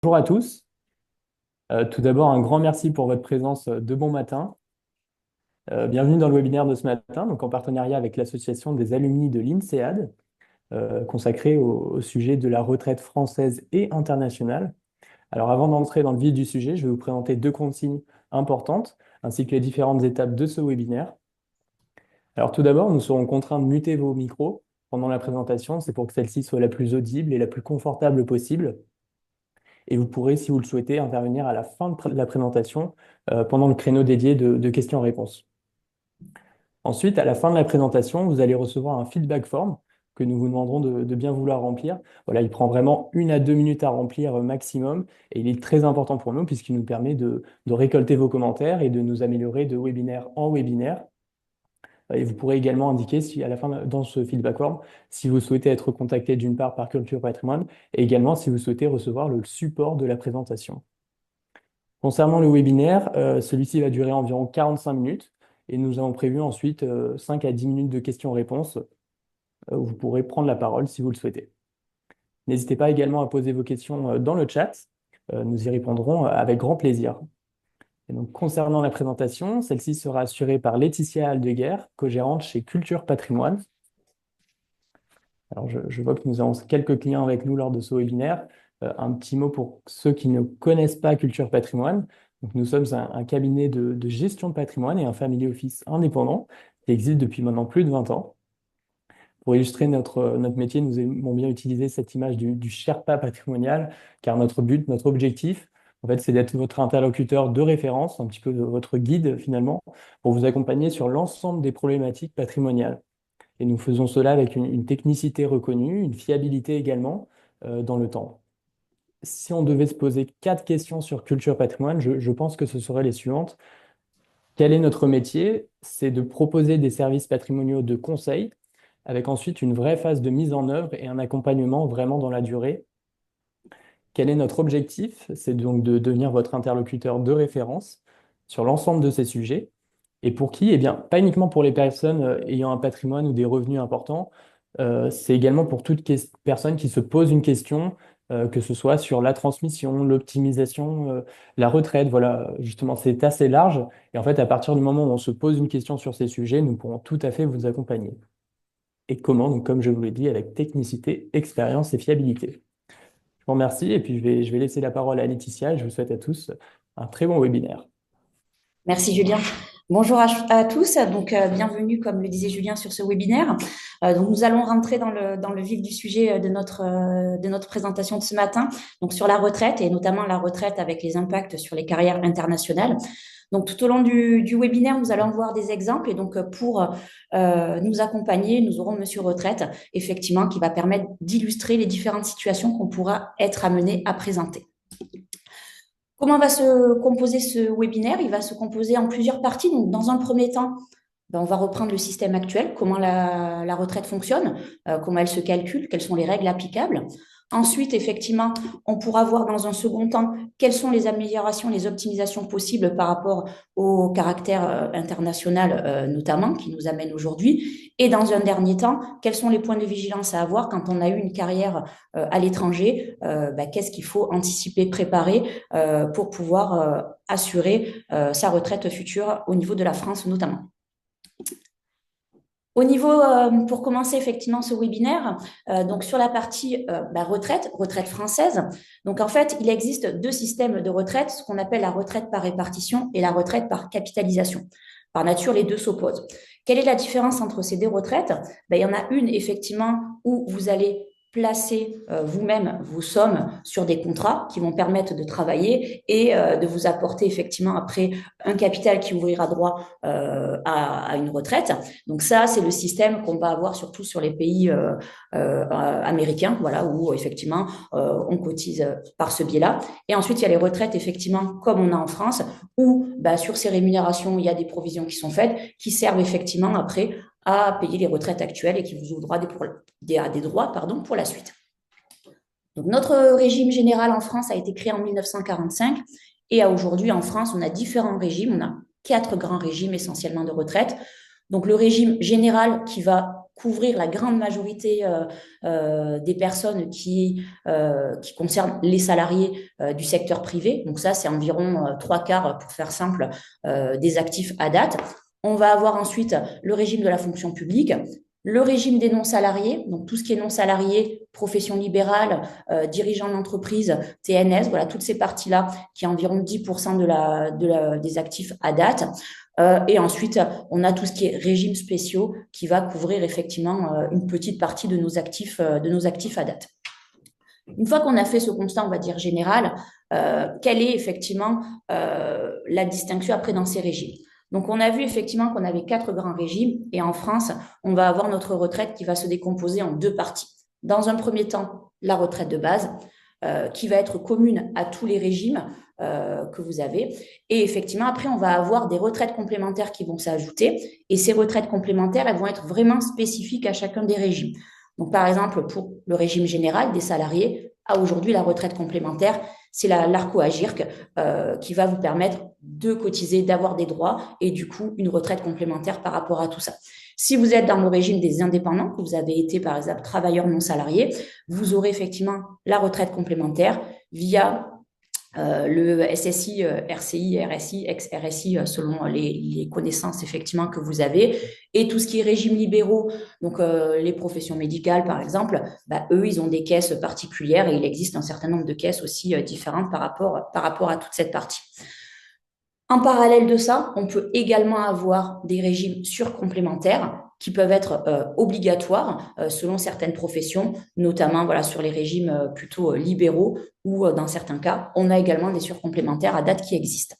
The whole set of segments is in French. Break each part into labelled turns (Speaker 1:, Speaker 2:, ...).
Speaker 1: Bonjour à tous. Tout d'abord, un grand merci pour votre présence de bon matin. Bienvenue dans le webinaire de ce matin, donc en partenariat avec l'association des alumni de l'INSEAD, consacré au sujet de la retraite française et internationale. Alors avant d'entrer dans le vif du sujet, je vais vous présenter deux consignes importantes, ainsi que les différentes étapes de ce webinaire. Alors tout d'abord, nous serons contraints de muter vos micros pendant la présentation, c'est pour que celle-ci soit la plus audible et la plus confortable possible. Et vous pourrez, si vous le souhaitez, intervenir à la fin de la présentation pendant le créneau dédié de questions-réponses. Ensuite, à la fin de la présentation, vous allez recevoir un feedback form que nous vous demanderons de bien vouloir remplir. Voilà, il prend vraiment 1 à 2 minutes à remplir maximum et il est très important pour nous puisqu'il nous permet de récolter vos commentaires et de nous améliorer de webinaire en webinaire. Et vous pourrez également indiquer si, à la fin, dans ce feedback form, si vous souhaitez être contacté d'une part par Culture Patrimoine et également si vous souhaitez recevoir le support de la présentation. Concernant le webinaire, celui-ci va durer environ 45 minutes et nous avons prévu ensuite 5 à 10 minutes de questions-réponses où vous pourrez prendre la parole si vous le souhaitez. N'hésitez pas également à poser vos questions dans le chat. Nous y répondrons avec grand plaisir. Et donc, concernant la présentation, celle-ci sera assurée par Laetitia Aldeguer, co-gérante chez Culture Patrimoine. Alors, je vois que nous avons quelques clients avec nous lors de ce webinaire. Un petit mot pour ceux qui ne connaissent pas Culture Patrimoine. Donc, nous sommes un cabinet de gestion de patrimoine et un family office indépendant qui existe depuis maintenant plus de 20 ans. Pour illustrer notre métier, nous aimons bien utiliser cette image du Sherpa patrimonial, car notre but, notre objectif, en fait, c'est d'être votre interlocuteur de référence, un petit peu votre guide finalement, pour vous accompagner sur l'ensemble des problématiques patrimoniales. Et nous faisons cela avec une technicité reconnue, une fiabilité également dans le temps. Si on devait se poser 4 questions sur culture patrimoine, je pense que ce seraient les suivantes. Quel est notre métier? C'est de proposer des services patrimoniaux de conseil, avec ensuite une vraie phase de mise en œuvre et un accompagnement vraiment dans la durée. Quel est notre objectif? C'est donc de devenir votre interlocuteur de référence sur l'ensemble de ces sujets. Et pour qui? Eh bien, pas uniquement pour les personnes ayant un patrimoine ou des revenus importants, c'est également pour toute personne qui se pose une question, que ce soit sur la transmission, l'optimisation, la retraite. Voilà, justement, c'est assez large. Et en fait, à partir du moment où on se pose une question sur ces sujets, nous pourrons tout à fait vous accompagner. Et comment? Donc, comme je vous l'ai dit, avec technicité, expérience et fiabilité. Je vous remercie et puis je vais laisser la parole à Laetitia et je vous souhaite à tous un très bon webinaire.
Speaker 2: Merci Julien. Bonjour à tous. Donc, bienvenue, comme le disait Julien, sur ce webinaire. Donc, nous allons rentrer dans le vif du sujet de notre présentation de ce matin, donc sur la retraite et notamment la retraite avec les impacts sur les carrières internationales. Donc, tout au long du webinaire, nous allons voir des exemples. Et donc, pour nous accompagner, nous aurons Monsieur Retraite, effectivement, qui va permettre d'illustrer les différentes situations qu'on pourra être amené à présenter. Comment va se composer ce webinaire? Il va se composer en plusieurs parties. Donc, dans un premier temps, on va reprendre le système actuel, comment la retraite fonctionne, comment elle se calcule, quelles sont les règles applicables. Ensuite, effectivement, on pourra voir dans un second temps quelles sont les améliorations, les optimisations possibles par rapport au caractère international, notamment, qui nous amène aujourd'hui. Et dans un dernier temps, quels sont les points de vigilance à avoir quand on a eu une carrière à l'étranger, qu'est-ce qu'il faut anticiper, préparer pour pouvoir assurer sa retraite future au niveau de la France notamment. Au niveau, pour commencer effectivement ce webinaire, donc sur la partie retraite française, donc en fait, il existe deux systèmes de retraite, ce qu'on appelle la retraite par répartition et la retraite par capitalisation. Par nature, les deux s'opposent. Quelle est la différence entre ces deux retraites? Il y en a une effectivement où vous allez placer vous-même vos sommes sur des contrats qui vont permettre de travailler et de vous apporter effectivement après un capital qui ouvrira droit à une retraite. Donc ça, c'est le système qu'on va avoir surtout sur les pays américains, voilà, où effectivement on cotise par ce biais-là. Et ensuite, il y a les retraites, effectivement, comme on a en France, où sur ces rémunérations, il y a des provisions qui sont faites, qui servent effectivement après à payer les retraites actuelles et qui vous ouvrent des droits pour la suite. Donc notre régime général en France a été créé en 1945 et aujourd'hui en France, on a différents régimes. On a 4 grands régimes essentiellement de retraite. Donc le régime général qui va couvrir la grande majorité des personnes qui concernent les salariés du secteur privé. Donc ça, c'est environ 3/4, pour faire simple, des actifs à date. On va avoir ensuite le régime de la fonction publique, le régime des non-salariés, donc tout ce qui est non-salarié, profession libérale, dirigeant d'entreprise, TNS, voilà, toutes ces parties-là qui est environ 10% des actifs à date. Et ensuite, on a tout ce qui est régimes spéciaux qui va couvrir effectivement une petite partie de nos actifs à date. Une fois qu'on a fait ce constat, on va dire général, quelle est effectivement la distinction après dans ces régimes? Donc, on a vu effectivement qu'on avait 4 grands régimes et en France, on va avoir notre retraite qui va se décomposer en 2 parties. Dans un premier temps, la retraite de base, qui va être commune à tous les régimes que vous avez. Et effectivement, après, on va avoir des retraites complémentaires qui vont s'ajouter. Et ces retraites complémentaires, elles vont être vraiment spécifiques à chacun des régimes. Donc, par exemple, pour le régime général des salariés, à aujourd'hui, la retraite complémentaire, c'est l'ARCO-AGIRC qui va vous permettre de cotiser, d'avoir des droits et du coup, une retraite complémentaire par rapport à tout ça. Si vous êtes dans le régime des indépendants, que vous avez été par exemple travailleur non salarié, vous aurez effectivement la retraite complémentaire via le SSI, RCI, RSI, ex-RSI, selon les connaissances effectivement que vous avez, et tout ce qui est régime libéraux, donc les professions médicales par exemple, eux ils ont des caisses particulières et il existe un certain nombre de caisses aussi différentes par rapport à toute cette partie. En parallèle de ça, on peut également avoir des régimes surcomplémentaires qui peuvent être obligatoires selon certaines professions, notamment voilà, sur les régimes plutôt libéraux ou dans certains cas, on a également des surcomplémentaires à date qui existent.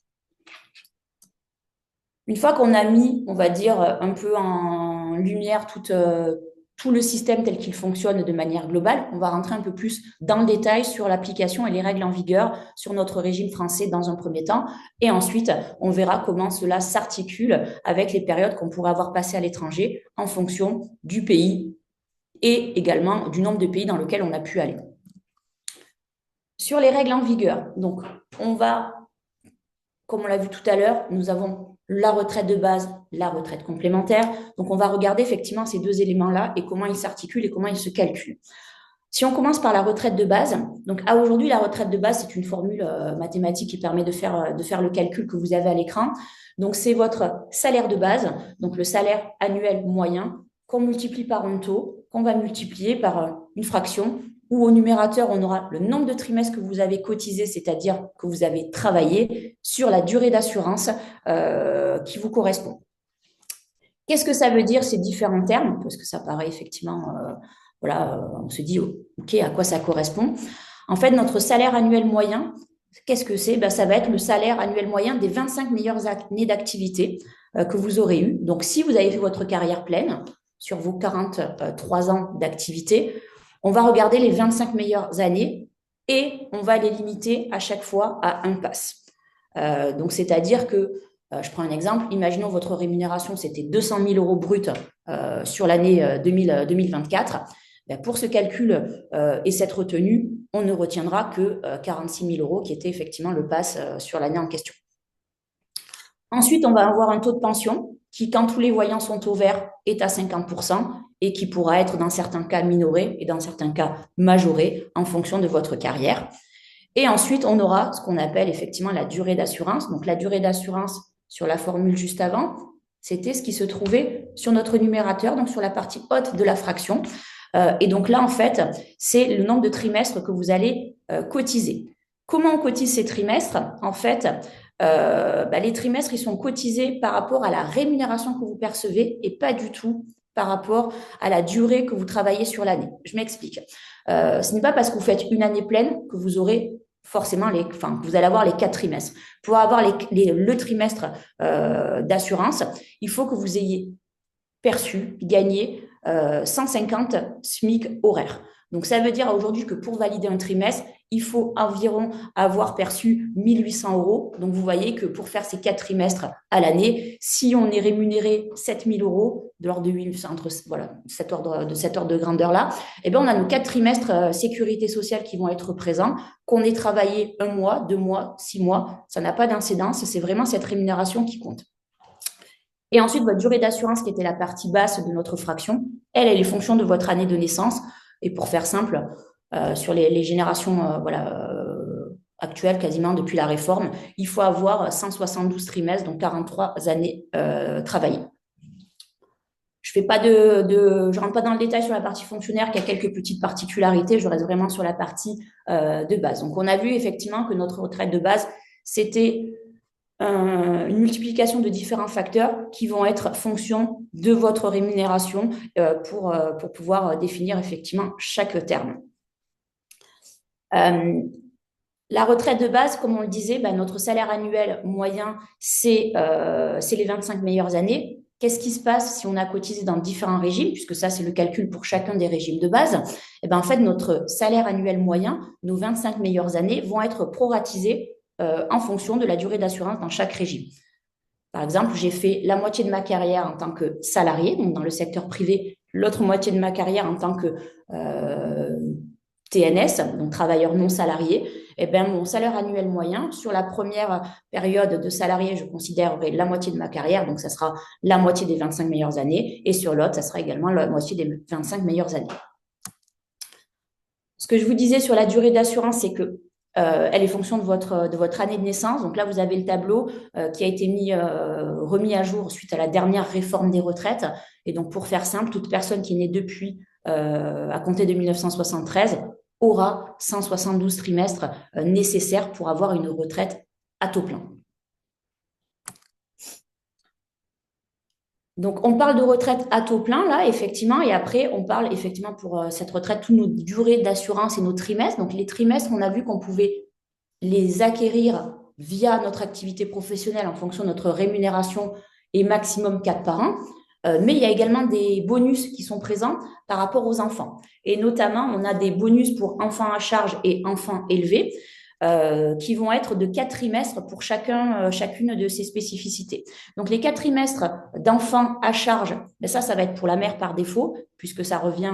Speaker 2: Une fois qu'on a mis, on va dire, un peu en lumière tout le système tel qu'il fonctionne de manière globale, on va rentrer un peu plus dans le détail sur l'application et les règles en vigueur sur notre régime français dans un premier temps. Et ensuite, on verra comment cela s'articule avec les périodes qu'on pourrait avoir passées à l'étranger en fonction du pays et également du nombre de pays dans lesquels on a pu aller. Sur les règles en vigueur, donc on va, comme on l'a vu tout à l'heure, nous avons la retraite de base, la retraite complémentaire. Donc, on va regarder effectivement ces 2 éléments-là et comment ils s'articulent et comment ils se calculent. Si on commence par la retraite de base, donc à aujourd'hui, la retraite de base, c'est une formule mathématique qui permet de faire le calcul que vous avez à l'écran. Donc, c'est votre salaire de base, donc le salaire annuel moyen, qu'on multiplie par un taux, qu'on va multiplier par une fraction, où au numérateur, on aura le nombre de trimestres que vous avez cotisé, c'est-à-dire que vous avez travaillé, sur la durée d'assurance qui vous correspond. Qu'est-ce que ça veut dire, ces différents termes? Parce que ça paraît effectivement, on se dit, OK, à quoi ça correspond? En fait, notre salaire annuel moyen, qu'est-ce que c'est? Ça va être le salaire annuel moyen des 25 meilleures années d'activité que vous aurez eues. Donc, si vous avez fait votre carrière pleine sur vos 43 ans d'activité, on va regarder les 25 meilleures années et on va les limiter à chaque fois à un pass. Donc, c'est-à-dire que, je prends un exemple, imaginons votre rémunération, c'était 200 000 euros brut sur l'année 2024. Pour ce calcul et cette retenue, on ne retiendra que 46 000 euros qui était effectivement le pass sur l'année en question. Ensuite, on va avoir un taux de pension qui, quand tous les voyants sont au vert, est à 50% et qui pourra être dans certains cas minoré et dans certains cas majoré en fonction de votre carrière. Et ensuite, on aura ce qu'on appelle effectivement la durée d'assurance. Donc, la durée d'assurance sur la formule juste avant, c'était ce qui se trouvait sur notre numérateur, donc sur la partie haute de la fraction. Et donc là, en fait, c'est le nombre de trimestres que vous allez cotiser. Comment on cotise ces trimestres? En fait, les trimestres, ils sont cotisés par rapport à la rémunération que vous percevez et pas du tout par rapport à la durée que vous travaillez sur l'année. Je m'explique. Ce n'est pas parce que vous faites une année pleine que vous aurez forcément que vous allez avoir les 4 trimestres. Pour avoir le trimestre d'assurance, il faut que vous ayez perçu, gagné 150 SMIC horaires. Donc, ça veut dire aujourd'hui que pour valider un trimestre, il faut environ avoir perçu 1 800 euros. Donc, vous voyez que pour faire ces 4 trimestres à l'année, si on est rémunéré 7 000 euros, de l'ordre de 8, cet ordre de grandeur-là, on a nos 4 trimestres sécurité sociale qui vont être présents, qu'on ait travaillé 1 mois, 2 mois, 6 mois, ça n'a pas d'incidence, c'est vraiment cette rémunération qui compte. Et ensuite, votre durée d'assurance, qui était la partie basse de notre fraction, elle est fonction de votre année de naissance. Et pour faire simple, sur les générations actuelles, quasiment depuis la réforme, il faut avoir 172 trimestres, donc 43 années travaillées. Je rentre pas dans le détail sur la partie fonctionnaire, qui a quelques petites particularités. Je reste vraiment sur la partie de base. Donc, on a vu effectivement que notre retraite de base, c'était une multiplication de différents facteurs qui vont être fonction de votre rémunération pour pouvoir définir effectivement chaque terme. La retraite de base, comme on le disait, notre salaire annuel moyen, c'est les 25 meilleures années. Qu'est-ce qui se passe si on a cotisé dans différents régimes, puisque ça, c'est le calcul pour chacun des régimes de base? En fait, notre salaire annuel moyen, nos 25 meilleures années, vont être proratisés en fonction de la durée d'assurance dans chaque régime. Par exemple, j'ai fait la moitié de ma carrière en tant que salarié, donc dans le secteur privé, l'autre moitié de ma carrière en tant que TNS, donc travailleur non salarié. Mon salaire annuel moyen, sur la première période de salarié, je considérerai la moitié de ma carrière, donc ça sera la moitié des 25 meilleures années, et sur l'autre, ça sera également la moitié des 25 meilleures années. Ce que je vous disais sur la durée d'assurance, c'est que elle est fonction de votre année de naissance. Donc là, vous avez le tableau qui a été remis à jour suite à la dernière réforme des retraites. Et donc, pour faire simple, toute personne qui est née depuis, à compter de 1973, aura 172 trimestres nécessaires pour avoir une retraite à taux plein. Donc, on parle de retraite à taux plein, là, effectivement, et après, on parle effectivement pour cette retraite, toutes nos durées d'assurance et nos trimestres. Donc, les trimestres, on a vu qu'on pouvait les acquérir via notre activité professionnelle en fonction de notre rémunération et maximum 4 par an. Mais il y a également des bonus qui sont présents par rapport aux enfants. Et notamment, on a des bonus pour enfants à charge et enfants élevés. Qui vont être de 4 trimestres pour chacune de ces spécificités. Donc, les 4 trimestres d'enfants à charge, ça va être pour la mère par défaut, puisque ça revient,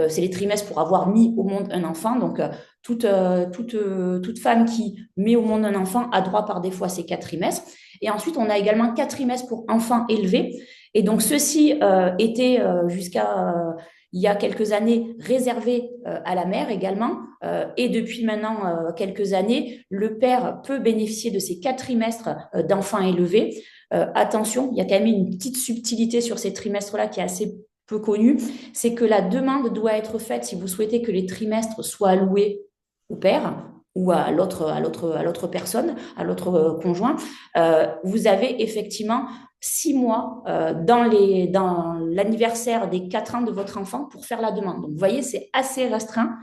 Speaker 2: c'est les trimestres pour avoir mis au monde un enfant. Donc, toute femme qui met au monde un enfant a droit par défaut à ces 4 trimestres. Et ensuite, on a également 4 trimestres pour enfants élevés. Et donc, ceux-ci étaient jusqu'à il y a quelques années réservés à la mère également. Et depuis maintenant quelques années, le père peut bénéficier de ces 4 trimestres d'enfants élevés. Attention, il y a quand même une petite subtilité sur ces trimestres-là qui est assez peu connue. C'est que la demande doit être faite si vous souhaitez que les trimestres soient alloués au père ou à l'autre personne, à l'autre conjoint. Vous avez effectivement 6 mois dans l'anniversaire des 4 ans de votre enfant pour faire la demande. Donc, vous voyez, c'est assez restreint.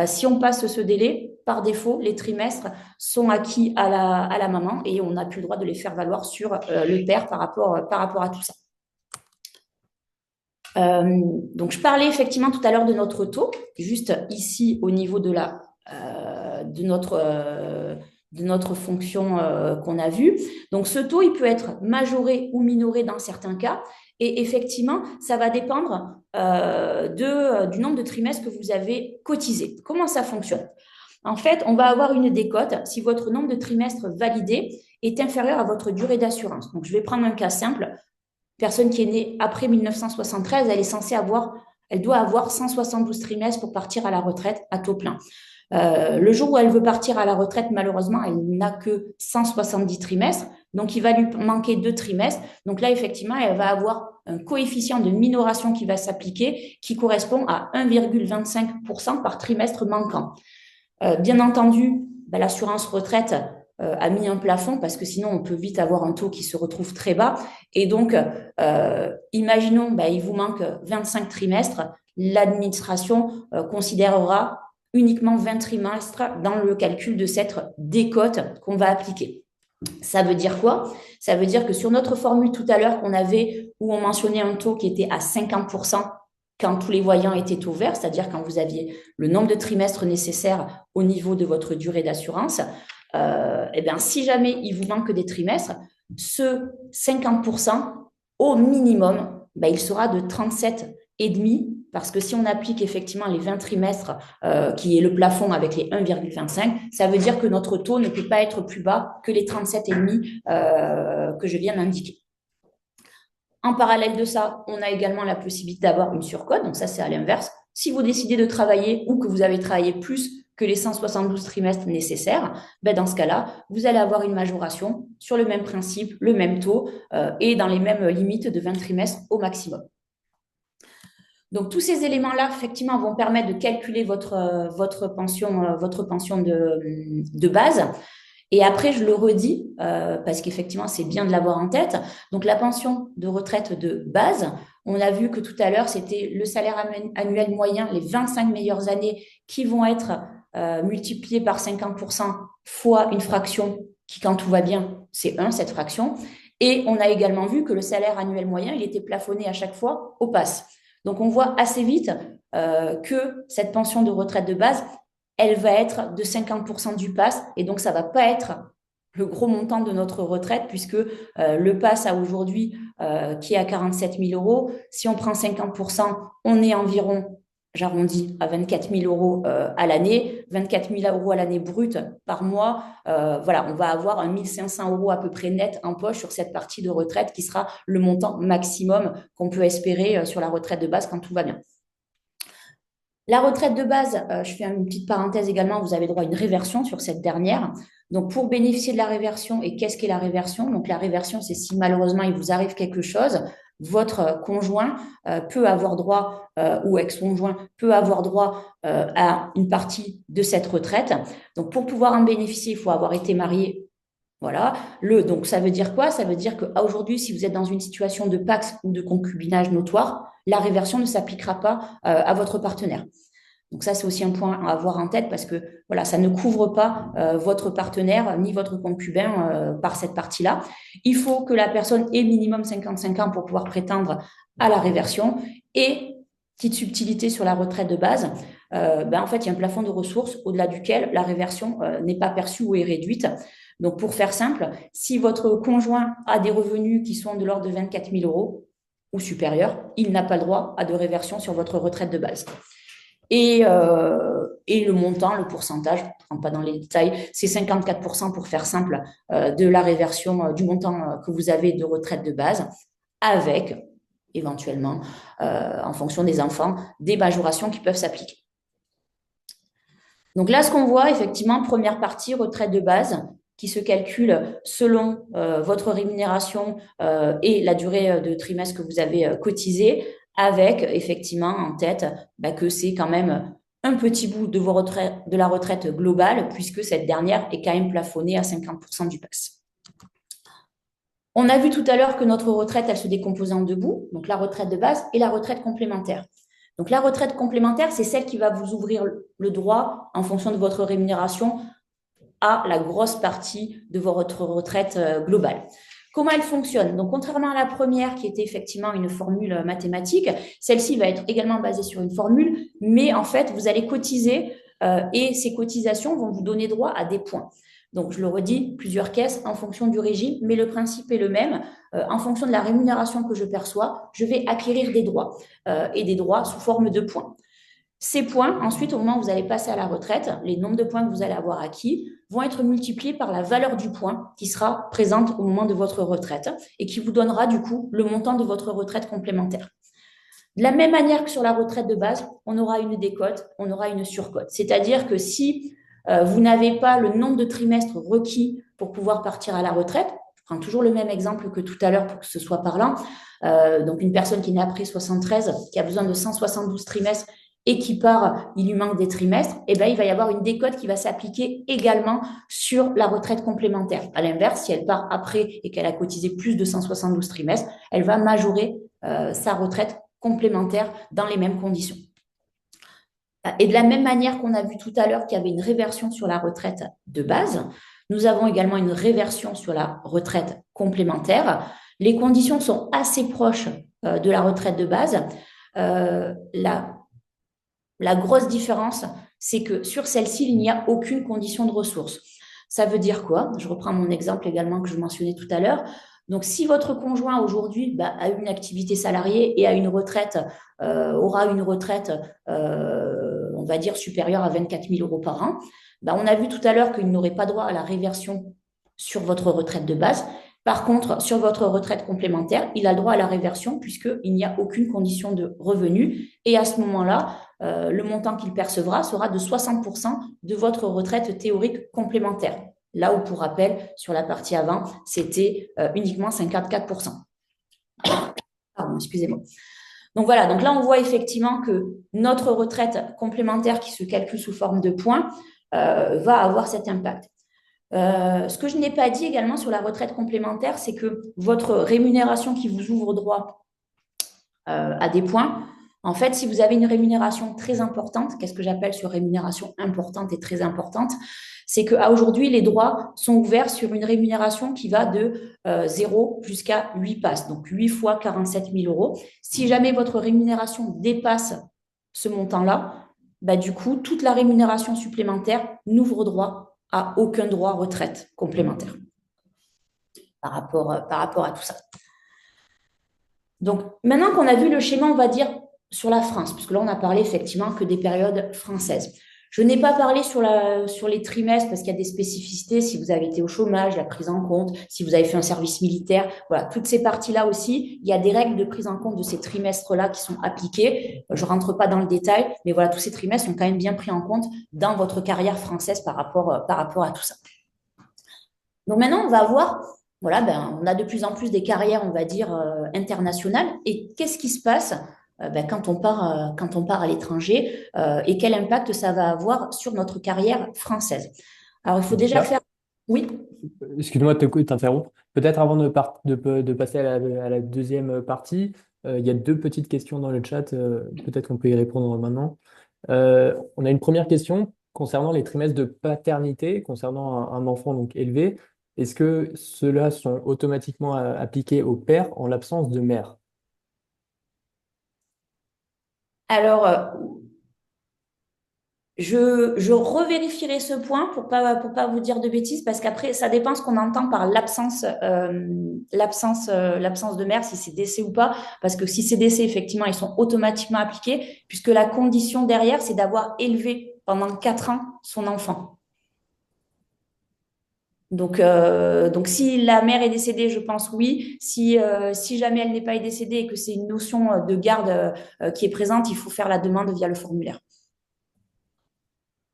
Speaker 2: Si on passe ce délai, par défaut, les trimestres sont acquis à la maman et on n'a plus le droit de les faire valoir sur le père par rapport à tout ça. Donc, je parlais effectivement tout à l'heure de notre taux, juste ici au niveau de notre fonction qu'on a vue. Donc, ce taux, il peut être majoré ou minoré dans certains cas. Et effectivement, ça va dépendre du nombre de trimestres que vous avez cotisé. Comment ça fonctionne? En fait, on va avoir une décote si votre nombre de trimestres validés est inférieur à votre durée d'assurance. Donc, je vais prendre un cas simple. Personne qui est née après 1973, elle doit avoir 172 trimestres pour partir à la retraite à taux plein. Le jour où elle veut partir à la retraite, malheureusement, elle n'a que 170 trimestres. Donc, il va lui manquer 2 trimestres. Donc là, effectivement, elle va avoir un coefficient de minoration qui va s'appliquer qui correspond à 1,25% par trimestre manquant. Bien entendu, l'assurance retraite a mis un plafond parce que sinon, on peut vite avoir un taux qui se retrouve très bas. Et donc, imaginons, il vous manque 25 trimestres. L'administration considérera uniquement 20 trimestres dans le calcul de cette décote qu'on va appliquer. Ça veut dire quoi? Ça veut dire que sur notre formule tout à l'heure qu'on avait, où on mentionnait un taux qui était à 50% quand tous les voyants étaient au vert, c'est-à-dire quand vous aviez le nombre de trimestres nécessaires au niveau de votre durée d'assurance, si jamais il vous manque des trimestres, ce 50% au minimum, il sera de 37,5%. Parce que si on applique effectivement les 20 trimestres, qui est le plafond avec les 1,25, ça veut dire que notre taux ne peut pas être plus bas que les 37,5 que je viens d'indiquer. En parallèle de ça, on a également la possibilité d'avoir une surcote. Donc ça, c'est à l'inverse. Si vous décidez de travailler ou que vous avez travaillé plus que les 172 trimestres nécessaires, ben dans ce cas-là, vous allez avoir une majoration sur le même principe, le même taux et dans les mêmes limites de 20 trimestres au maximum. Donc, tous ces éléments-là, effectivement, vont permettre de calculer votre pension de base. Et après, je le redis, parce qu'effectivement, c'est bien de l'avoir en tête. Donc, la pension de retraite de base, on a vu que tout à l'heure, c'était le salaire annuel moyen, les 25 meilleures années qui vont être multipliées par 50% fois une fraction qui, quand tout va bien, c'est 1, cette fraction. Et on a également vu que le salaire annuel moyen, il était plafonné à chaque fois au PASS. Donc, on voit assez vite que cette pension de retraite de base, elle va être de 50% du PASS. Et donc, ça ne va pas être le gros montant de notre retraite, puisque le PASS a aujourd'hui, qui est à 47 000 euros, si on prend 50%, on est environ, j'arrondis, à 24 000 euros à l'année, 24 000 euros à l'année brute par mois. Voilà, on va avoir 1 500 euros à peu près net en poche sur cette partie de retraite qui sera le montant maximum qu'on peut espérer sur la retraite de base quand tout va bien. La retraite de base, je fais une petite parenthèse également, vous avez droit à une réversion sur cette dernière. Donc, pour bénéficier de la réversion, et qu'est-ce qu'est la réversion? Donc, la réversion, c'est si malheureusement il vous arrive quelque chose, votre conjoint peut avoir droit, ou ex-conjoint peut avoir droit à une partie de cette retraite. Donc, pour pouvoir en bénéficier, il faut avoir été marié. Voilà. Donc, ça veut dire quoi? Ça veut dire qu'aujourd'hui, si vous êtes dans une situation de pax ou de concubinage notoire, la réversion ne s'appliquera pas à votre partenaire. Donc ça, c'est aussi un point à avoir en tête parce que voilà, ça ne couvre pas votre partenaire ni votre concubin par cette partie-là. Il faut que la personne ait minimum 55 ans pour pouvoir prétendre à la réversion. Et petite subtilité sur la retraite de base, en fait, il y a un plafond de ressources au-delà duquel la réversion n'est pas perçue ou est réduite. Donc, pour faire simple, si votre conjoint a des revenus qui sont de l'ordre de 24 000 euros ou supérieurs, il n'a pas le droit à de réversion sur votre retraite de base. Et le montant, le pourcentage, je ne rentre pas dans les détails, c'est 54% pour faire simple de la réversion du montant que vous avez de retraite de base, avec éventuellement, en fonction des enfants, des majorations qui peuvent s'appliquer. Donc là, ce qu'on voit, effectivement, première partie, retraite de base, qui se calcule selon votre rémunération et la durée de trimestre que vous avez cotisé, avec effectivement en tête que c'est quand même un petit bout de la retraite globale, puisque cette dernière est quand même plafonnée à 50% du PASS. On a vu tout à l'heure que notre retraite, elle se décomposait en deux bouts, donc la retraite de base et la retraite complémentaire. Donc la retraite complémentaire, c'est celle qui va vous ouvrir le droit, en fonction de votre rémunération, à la grosse partie de votre retraite globale. Comment elle fonctionne? Donc, contrairement à la première, qui était effectivement une formule mathématique, celle-ci va être également basée sur une formule, mais en fait, vous allez cotiser et ces cotisations vont vous donner droit à des points. Donc, je le redis, plusieurs caisses en fonction du régime, mais le principe est le même. En fonction de la rémunération que je perçois, je vais acquérir des droits et des droits sous forme de points. Ces points, ensuite, au moment où vous allez passer à la retraite, les nombres de points que vous allez avoir acquis vont être multipliés par la valeur du point qui sera présente au moment de votre retraite et qui vous donnera du coup le montant de votre retraite complémentaire. De la même manière que sur la retraite de base, on aura une décote, on aura une surcote. C'est-à-dire que si vous n'avez pas le nombre de trimestres requis pour pouvoir partir à la retraite, je prends toujours le même exemple que tout à l'heure pour que ce soit parlant, donc une personne qui est née après 73, qui a besoin de 172 trimestres et qui part, il lui manque des trimestres, il va y avoir une décote qui va s'appliquer également sur la retraite complémentaire. À l'inverse, si elle part après et qu'elle a cotisé plus de 172 trimestres, elle va majorer sa retraite complémentaire dans les mêmes conditions. Et de la même manière qu'on a vu tout à l'heure qu'il y avait une réversion sur la retraite de base, nous avons également une réversion sur la retraite complémentaire. Les conditions sont assez proches de la retraite de base. La grosse différence, c'est que sur celle-ci, il n'y a aucune condition de ressources. Ça veut dire quoi? Je reprends mon exemple également que je mentionnais tout à l'heure. Donc, si votre conjoint aujourd'hui a une activité salariée et aura une retraite, on va dire, supérieure à 24 000 euros par an, on a vu tout à l'heure qu'il n'aurait pas droit à la réversion sur votre retraite de base, Par contre, sur votre retraite complémentaire, il a le droit à la réversion puisqu'il n'y a aucune condition de revenu. Et à ce moment-là, le montant qu'il percevra sera de 60% de votre retraite théorique complémentaire. Là où, pour rappel, sur la partie avant, c'était uniquement 54%. Pardon, excusez-moi. Donc voilà, donc là, on voit effectivement que notre retraite complémentaire qui se calcule sous forme de points va avoir cet impact. Ce que je n'ai pas dit également sur la retraite complémentaire, c'est que votre rémunération qui vous ouvre droit à des points, en fait, si vous avez une rémunération très importante, qu'est-ce que j'appelle sur rémunération importante et très importante, c'est qu'à aujourd'hui, les droits sont ouverts sur une rémunération qui va de 0 jusqu'à 8 passes, donc 8 fois 47 000 euros. Si jamais votre rémunération dépasse ce montant-là, bah, du coup, toute la rémunération supplémentaire n'ouvre droit à aucun droit retraite complémentaire par rapport à tout ça. Donc, maintenant qu'on a vu le schéma, on va dire, sur la France, puisque là, on a parlé effectivement que des périodes françaises. Je n'ai pas parlé sur les trimestres parce qu'il y a des spécificités, si vous avez été au chômage, la prise en compte, si vous avez fait un service militaire, voilà, toutes ces parties-là aussi, il y a des règles de prise en compte de ces trimestres-là qui sont appliquées. Je ne rentre pas dans le détail, mais voilà, tous ces trimestres sont quand même bien pris en compte dans votre carrière française par rapport à tout ça. Donc maintenant, on va voir, voilà, ben, on a de plus en plus des carrières, on va dire, internationales. Et qu'est-ce qui se passe ben, quand on part à l'étranger et quel impact ça va avoir sur notre carrière française? Alors, il faut déjà
Speaker 1: Laetitia,
Speaker 2: faire... Oui.
Speaker 1: excuse-moi de t'interrompre. Peut-être avant de passer à la deuxième partie, il y a deux petites questions dans le chat. Peut-être qu'on peut y répondre maintenant. On a une première question concernant les trimestres de paternité, concernant un enfant donc élevé. Est-ce que ceux-là sont automatiquement appliqués au père en l'absence de mère?
Speaker 2: Alors, je revérifierai ce point pour pas vous dire de bêtises, parce qu'après, ça dépend ce qu'on entend par l'absence de mère, si c'est décès ou pas. Parce que si c'est décès, effectivement, ils sont automatiquement appliqués, puisque la condition derrière, c'est d'avoir élevé pendant 4 ans son enfant. Donc, si la mère est décédée, je pense oui. Si jamais elle n'est pas décédée et que c'est une notion de garde qui est présente, il faut faire la demande via le formulaire.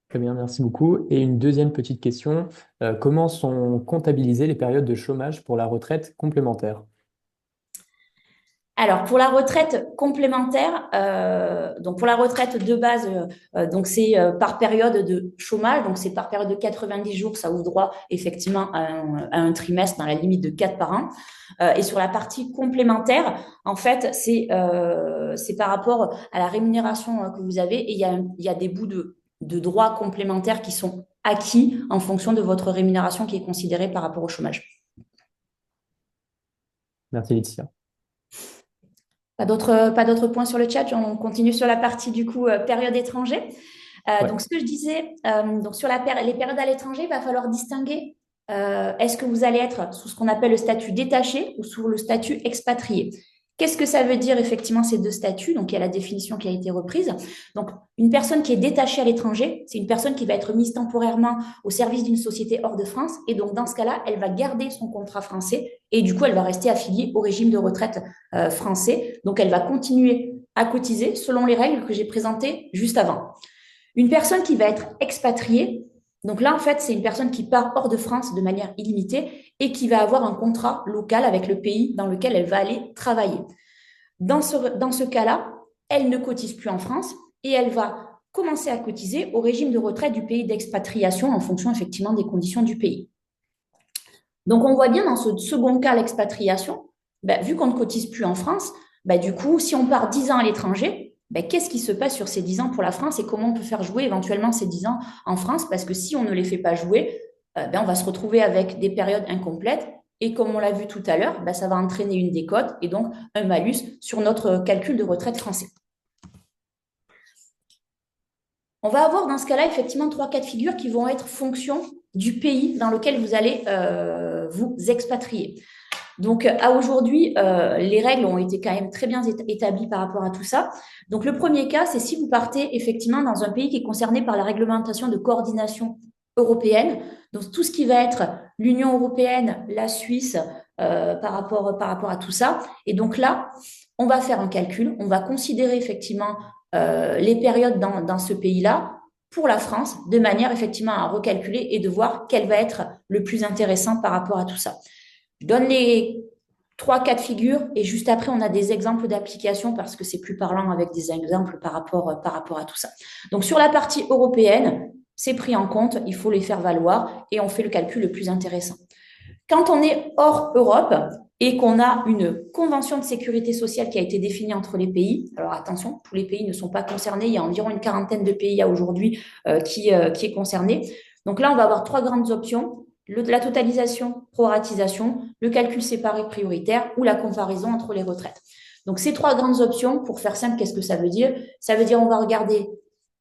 Speaker 1: Très bien, merci beaucoup. Et une deuxième petite question, comment sont comptabilisées les périodes de chômage pour la retraite complémentaire?
Speaker 2: Alors, pour la retraite complémentaire, donc pour la retraite de base, donc c'est par période de chômage, donc c'est par période de 90 jours, ça ouvre droit effectivement à un trimestre dans la limite de 4 par an. Et sur la partie complémentaire, en fait, c'est par rapport à la rémunération que vous avez et il y a des bouts de droits complémentaires qui sont acquis en fonction de votre rémunération qui est considérée par rapport au chômage.
Speaker 1: Merci Laetitia.
Speaker 2: Pas d'autres points sur le chat. On continue sur la partie du coup période étranger.
Speaker 1: Ouais.
Speaker 2: Donc, ce que je disais, donc sur les périodes à l'étranger, il va falloir distinguer est-ce que vous allez être sous ce qu'on appelle le statut détaché ou sous le statut expatrié. Qu'est-ce que ça veut dire effectivement ces deux statuts? Donc, il y a la définition qui a été reprise. Donc, une personne qui est détachée à l'étranger, c'est une personne qui va être mise temporairement au service d'une société hors de France. Et donc, dans ce cas-là, elle va garder son contrat français et du coup, elle va rester affiliée au régime de retraite français. Donc, elle va continuer à cotiser selon les règles que j'ai présentées juste avant. Une personne qui va être expatriée, donc là, en fait, c'est une personne qui part hors de France de manière illimitée et qui va avoir un contrat local avec le pays dans lequel elle va aller travailler. Dans ce cas-là, elle ne cotise plus en France et elle va commencer à cotiser au régime de retraite du pays d'expatriation en fonction effectivement des conditions du pays. Donc, on voit bien dans ce second cas, l'expatriation, ben, vu qu'on ne cotise plus en France, ben, du coup, si on part 10 ans à l'étranger, ben, qu'est-ce qui se passe sur ces 10 ans pour la France et comment on peut faire jouer éventuellement ces 10 ans en France? Parce que si on ne les fait pas jouer, ben, on va se retrouver avec des périodes incomplètes. Et comme on l'a vu tout à l'heure, ben, ça va entraîner une décote et donc un malus sur notre calcul de retraite français. On va avoir dans ce cas-là effectivement 3 cas de figure qui vont être fonction du pays dans lequel vous allez vous expatrier. Donc, à aujourd'hui, les règles ont été quand même très bien établies par rapport à tout ça. Donc, le premier cas, c'est si vous partez effectivement dans un pays qui est concerné par la réglementation de coordination européenne. Donc, tout ce qui va être l'Union européenne, la Suisse, par rapport à tout ça. Et donc là, on va faire un calcul, on va considérer effectivement les périodes dans ce pays-là pour la France, de manière effectivement à recalculer et de voir quel va être le plus intéressant par rapport à tout ça. Je donne les trois cas de figure et juste après, on a des exemples d'application parce que c'est plus parlant avec des exemples par rapport à tout ça. Donc, sur la partie européenne, c'est pris en compte, il faut les faire valoir et on fait le calcul le plus intéressant. Quand on est hors Europe et qu'on a une convention de sécurité sociale qui a été définie entre les pays, alors attention, tous les pays ne sont pas concernés, il y a environ une quarantaine de pays à aujourd'hui qui est concerné. Donc là, on va avoir trois grandes options. La totalisation, proratisation, le calcul séparé prioritaire ou la comparaison entre les retraites. Donc, ces trois grandes options, pour faire simple, qu'est-ce que ça veut dire? Ça veut dire on va regarder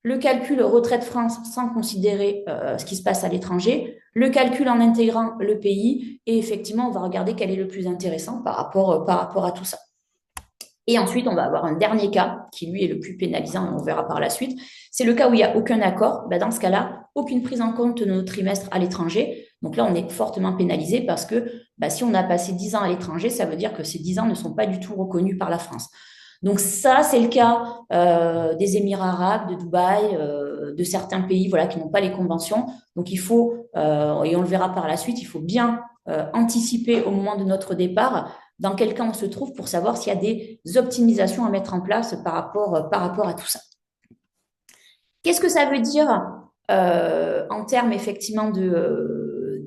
Speaker 2: le calcul retraite France sans considérer ce qui se passe à l'étranger, le calcul en intégrant le pays, et effectivement, on va regarder quel est le plus intéressant par rapport à tout ça. Et ensuite, on va avoir un dernier cas qui, lui, est le plus pénalisant, et on verra par la suite. C'est le cas où il n'y a aucun accord. Ben, dans ce cas-là, aucune prise en compte de nos trimestres à l'étranger. Donc là, on est fortement pénalisé parce que si on a passé 10 ans à l'étranger, ça veut dire que ces 10 ans ne sont pas du tout reconnus par la France. Donc ça, c'est le cas des Émirats arabes, de Dubaï, de certains pays voilà, qui n'ont pas les conventions. Donc il faut, et on le verra par la suite, il faut bien anticiper au moment de notre départ dans quel cas on se trouve pour savoir s'il y a des optimisations à mettre en place par rapport à tout ça. Qu'est-ce que ça veut dire en termes effectivement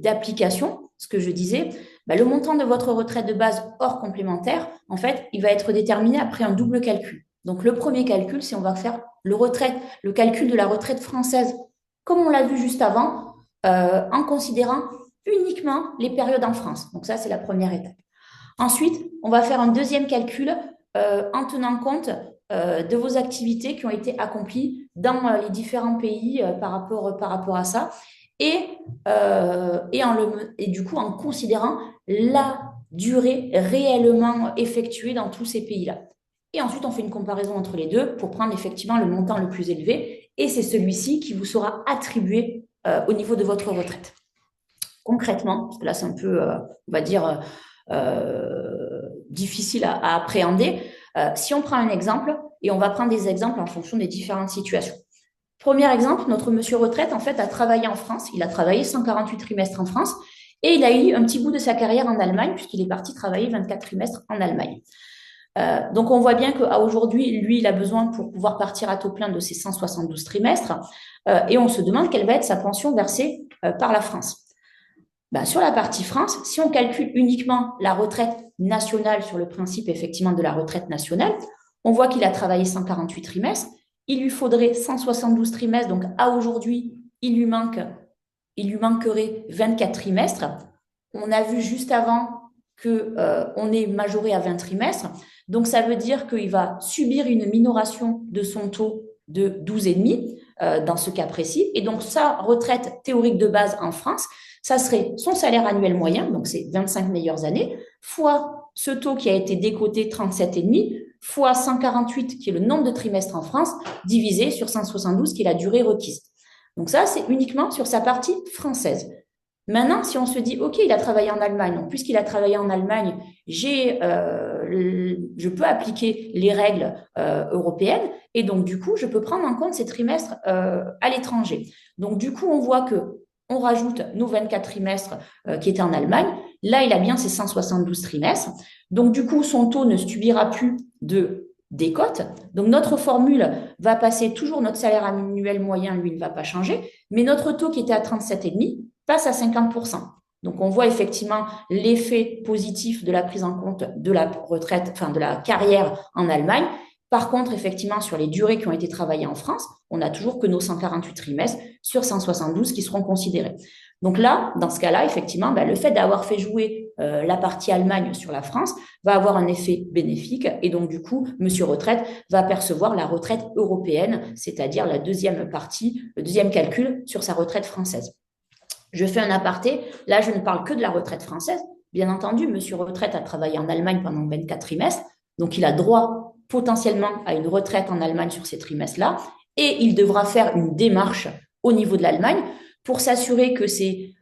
Speaker 2: d'application, ce que je disais, le montant de votre retraite de base hors complémentaire, en fait, il va être déterminé après un double calcul. Donc, le premier calcul, c'est on va faire le calcul de la retraite française, comme on l'a vu juste avant, en considérant uniquement les périodes en France. Donc, ça, c'est la première étape. Ensuite, on va faire un deuxième calcul en tenant compte de vos activités qui ont été accomplies dans les différents pays par rapport à ça et du coup en considérant la durée réellement effectuée dans tous ces pays-là. Et ensuite, on fait une comparaison entre les deux pour prendre effectivement le montant le plus élevé et c'est celui-ci qui vous sera attribué au niveau de votre retraite. Concrètement, parce que là c'est un peu, on va dire, difficile à appréhender. Si on prend un exemple, et on va prendre des exemples en fonction des différentes situations. Premier exemple, notre monsieur retraite, en fait, a travaillé en France. Il a travaillé 148 trimestres en France et il a eu un petit bout de sa carrière en Allemagne puisqu'il est parti travailler 24 trimestres en Allemagne. Donc, on voit bien qu'à aujourd'hui, lui, il a besoin pour pouvoir partir à taux plein de ses 172 trimestres et on se demande quelle va être sa pension versée par la France. Sur la partie France, si on calcule uniquement la retraite nationale sur le principe effectivement de la retraite nationale, on voit qu'il a travaillé 148 trimestres, il lui faudrait 172 trimestres, donc à aujourd'hui, il lui manquerait 24 trimestres. On a vu juste avant qu'on est majoré à 20 trimestres, donc ça veut dire qu'il va subir une minoration de son taux de 12,5 dans ce cas précis, et donc sa retraite théorique de base en France, ça serait son salaire annuel moyen, donc c'est 25 meilleures années, fois ce taux qui a été décoté 37,5, fois 148, qui est le nombre de trimestres en France, divisé sur 172, qui est la durée requise. Donc ça, c'est uniquement sur sa partie française. Maintenant, si on se dit, OK, il a travaillé en Allemagne, donc puisqu'il a travaillé en Allemagne, je peux appliquer les règles européennes, et donc du coup, je peux prendre en compte ces trimestres à l'étranger. Donc du coup, on voit que on rajoute nos 24 trimestres qui étaient en Allemagne. Là, il a bien ses 172 trimestres. Donc, du coup, son taux ne subira plus de décote. Donc, notre formule va passer toujours notre salaire annuel moyen, lui, ne va pas changer. Mais notre taux qui était à 37,5 passe à 50%. Donc, on voit effectivement l'effet positif de la prise en compte de la retraite, enfin de la carrière en Allemagne. Par contre, effectivement, sur les durées qui ont été travaillées en France, on n'a toujours que nos 148 trimestres sur 172 qui seront considérés. Donc là, dans ce cas-là, effectivement, le fait d'avoir fait jouer la partie Allemagne sur la France va avoir un effet bénéfique et donc du coup, monsieur retraite va percevoir la retraite européenne, c'est-à-dire la deuxième partie, le deuxième calcul sur sa retraite française. Je fais un aparté, là je ne parle que de la retraite française. Bien entendu, monsieur retraite a travaillé en Allemagne pendant 24 trimestres, donc il a droit potentiellement à une retraite en Allemagne sur ces trimestres-là, et il devra faire une démarche au niveau de l'Allemagne pour s'assurer que ces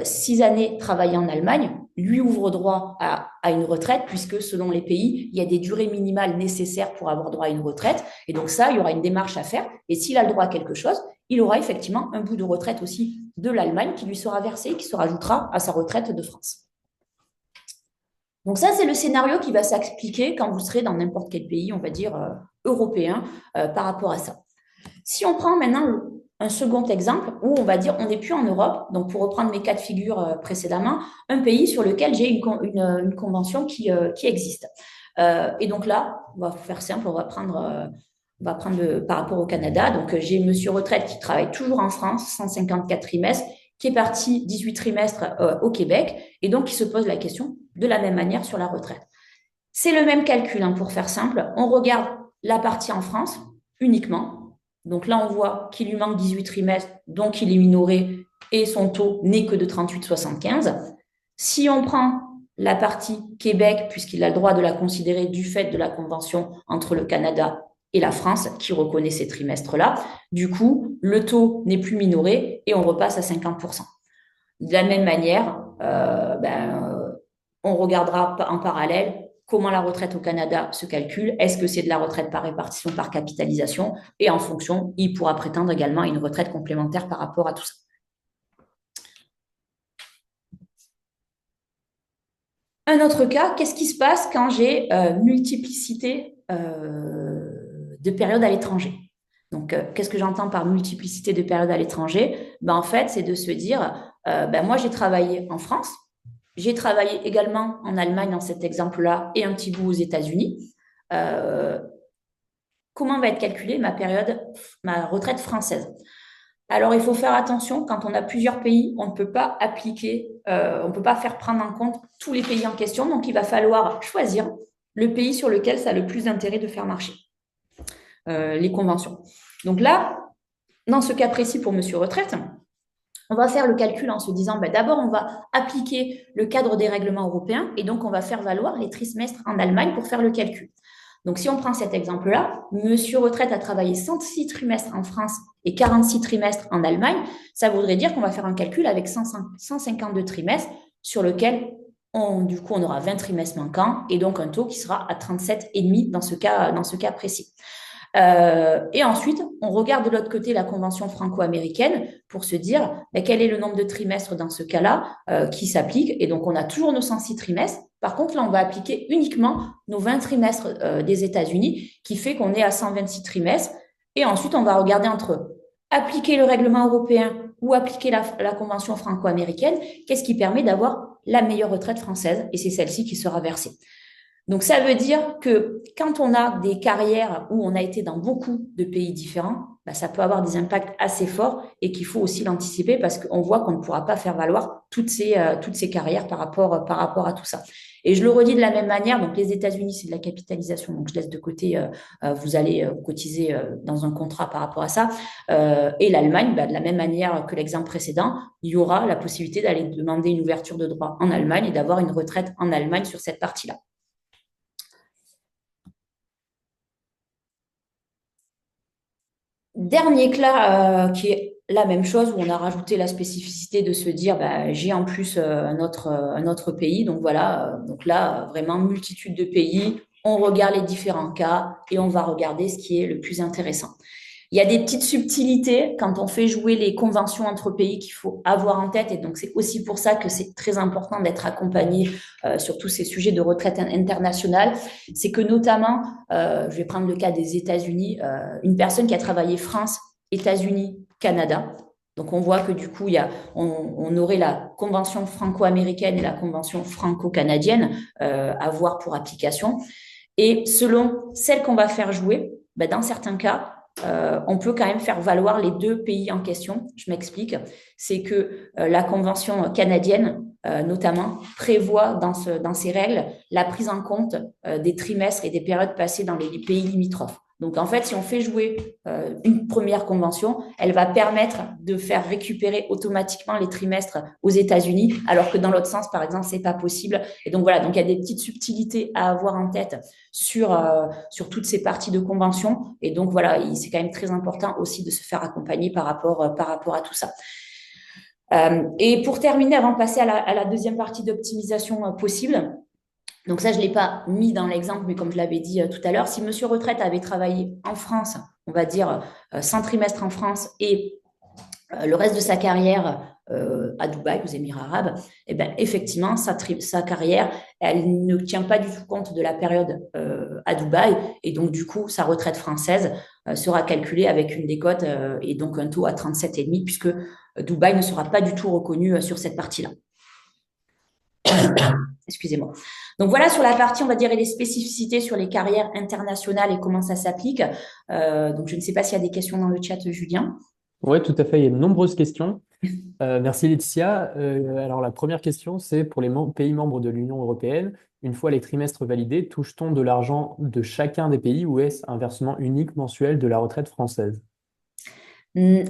Speaker 2: 6 années travaillées en Allemagne lui ouvre droit à une retraite, puisque selon les pays, il y a des durées minimales nécessaires pour avoir droit à une retraite. Et donc ça, il y aura une démarche à faire. Et s'il a le droit à quelque chose, il aura effectivement un bout de retraite aussi de l'Allemagne qui lui sera versé, qui se rajoutera à sa retraite de France. Donc ça, c'est le scénario qui va s'appliquer quand vous serez dans n'importe quel pays, on va dire, européen, par rapport à ça. Si on prend maintenant un second exemple où on va dire on n'est plus en Europe, donc pour reprendre mes cas de figure précédemment, un pays sur lequel j'ai une convention qui existe. Et donc là, on va faire simple, on va prendre par rapport au Canada. Donc j'ai Monsieur Retraite qui travaille toujours en France, 154 trimestres, qui est parti 18 trimestres au Québec, et donc qui se pose la question de la même manière sur la retraite. C'est le même calcul, hein, pour faire simple. On regarde la partie en France uniquement. Donc là, on voit qu'il lui manque 18 trimestres, donc il est minoré et son taux n'est que de 38,75. Si on prend la partie Québec, puisqu'il a le droit de la considérer du fait de la convention entre le Canada et la France, qui reconnaît ces trimestres-là, du coup, le taux n'est plus minoré et on repasse à 50%. De la même manière, on regardera en parallèle comment la retraite au Canada se calcule. Est-ce que c'est de la retraite par répartition, par capitalisation? Et en fonction, il pourra prétendre également à une retraite complémentaire par rapport à tout ça. Un autre cas, qu'est-ce qui se passe quand j'ai multiplicité de périodes à l'étranger? Donc, qu'est-ce que j'entends par multiplicité de périodes à l'étranger? En fait, c'est de se dire, moi, j'ai travaillé en France, j'ai travaillé également en Allemagne dans cet exemple-là et un petit bout aux États-Unis. Comment va être calculée ma retraite française? Alors, il faut faire attention, quand on a plusieurs pays, on ne peut pas on ne peut pas faire prendre en compte tous les pays en question. Donc, il va falloir choisir le pays sur lequel ça a le plus d'intérêt de faire marcher les conventions. Donc là, dans ce cas précis pour Monsieur Retraite, on va faire le calcul en se disant, d'abord, on va appliquer le cadre des règlements européens et donc on va faire valoir les trimestres en Allemagne pour faire le calcul. Donc, si on prend cet exemple-là, Monsieur Retraite a travaillé 106 trimestres en France et 46 trimestres en Allemagne. Ça voudrait dire qu'on va faire un calcul avec 152 trimestres sur lequel, du coup, on aura 20 trimestres manquants et donc un taux qui sera à 37,5 dans ce cas précis. Et ensuite, on regarde de l'autre côté la convention franco-américaine pour se dire quel est le nombre de trimestres dans ce cas-là qui s'applique. Et donc, on a toujours nos 106 trimestres. Par contre, là, on va appliquer uniquement nos 20 trimestres des États-Unis, qui fait qu'on est à 126 trimestres. Et ensuite, on va regarder entre eux. Appliquer le règlement européen ou appliquer la convention franco-américaine, qu'est-ce qui permet d'avoir la meilleure retraite française? Et c'est celle-ci qui sera versée. Donc, ça veut dire que quand on a des carrières où on a été dans beaucoup de pays différents, ça peut avoir des impacts assez forts et qu'il faut aussi l'anticiper parce qu'on voit qu'on ne pourra pas faire valoir toutes ces carrières par rapport à tout ça. Et je le redis de la même manière, donc les États-Unis, c'est de la capitalisation, donc je laisse de côté, vous allez cotiser dans un contrat par rapport à ça. Et l'Allemagne, de la même manière que l'exemple précédent, il y aura la possibilité d'aller demander une ouverture de droit en Allemagne et d'avoir une retraite en Allemagne sur cette partie-là. Dernier cas qui est la même chose, où on a rajouté la spécificité de se dire j'ai en plus un autre pays. Donc voilà, donc là, vraiment multitude de pays. On regarde les différents cas et on va regarder ce qui est le plus intéressant. Il y a des petites subtilités quand on fait jouer les conventions entre pays qu'il faut avoir en tête. Et donc, c'est aussi pour ça que c'est très important d'être accompagné sur tous ces sujets de retraite internationale. C'est que notamment, je vais prendre le cas des États-Unis, une personne qui a travaillé France, États-Unis, Canada. Donc, on voit que du coup, on aurait la convention franco-américaine et la convention franco-canadienne à voir pour application. Et selon celle qu'on va faire jouer, dans certains cas, on peut quand même faire valoir les deux pays en question. Je m'explique. C'est que la Convention canadienne, notamment, prévoit dans ses règles la prise en compte des trimestres et des périodes passées dans les pays limitrophes. Donc, en fait, si on fait jouer une première convention, elle va permettre de faire récupérer automatiquement les trimestres aux États-Unis, alors que dans l'autre sens, par exemple, c'est pas possible. Et donc, voilà. Donc, il y a des petites subtilités à avoir en tête sur toutes ces parties de convention. Et donc, voilà, c'est quand même très important aussi de se faire accompagner par rapport à tout ça. Et pour terminer, avant de passer à la deuxième partie d'optimisation possible, donc ça, je ne l'ai pas mis dans l'exemple, mais comme je l'avais dit tout à l'heure, si Monsieur Retraite avait travaillé en France, on va dire 100 trimestres en France et le reste de sa carrière à Dubaï, aux Émirats arabes, et ben, effectivement, sa carrière, elle ne tient pas du tout compte de la période à Dubaï. Et donc, du coup, sa retraite française sera calculée avec une décote et donc un taux à 37,5, puisque Dubaï ne sera pas du tout reconnu sur cette partie-là. Excusez-moi. Donc voilà sur la partie, on va dire, et les spécificités sur les carrières internationales et comment ça s'applique. Donc je ne sais pas s'il y a des questions dans le chat, Julien.
Speaker 1: Oui, tout à fait. Il y a de nombreuses questions. Merci Laetitia. Alors la première question, c'est pour les pays membres de l'Union européenne, une fois les trimestres validés, touche-t-on de l'argent de chacun des pays ou est-ce un versement unique mensuel de la retraite française?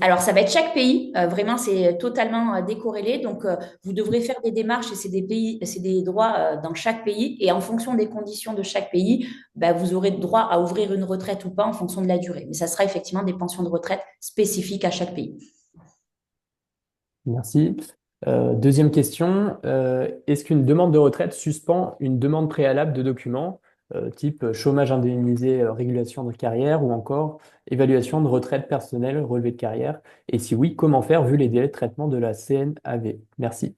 Speaker 2: Alors, ça va être chaque pays. Vraiment, c'est totalement décorrélé. Donc, vous devrez faire des démarches et c'est des pays, c'est des droits dans chaque pays. Et en fonction des conditions de chaque pays, bah, vous aurez droit à ouvrir une retraite ou pas en fonction de la durée. Mais ça sera effectivement des pensions de retraite spécifiques à chaque pays.
Speaker 1: Merci. Deuxième question, est-ce qu'une demande de retraite suspend une demande préalable de documents type chômage indemnisé, régulation de carrière ou encore évaluation de retraite personnelle, relevé de carrière? Et si oui, comment faire vu les délais de traitement de la CNAV? Merci.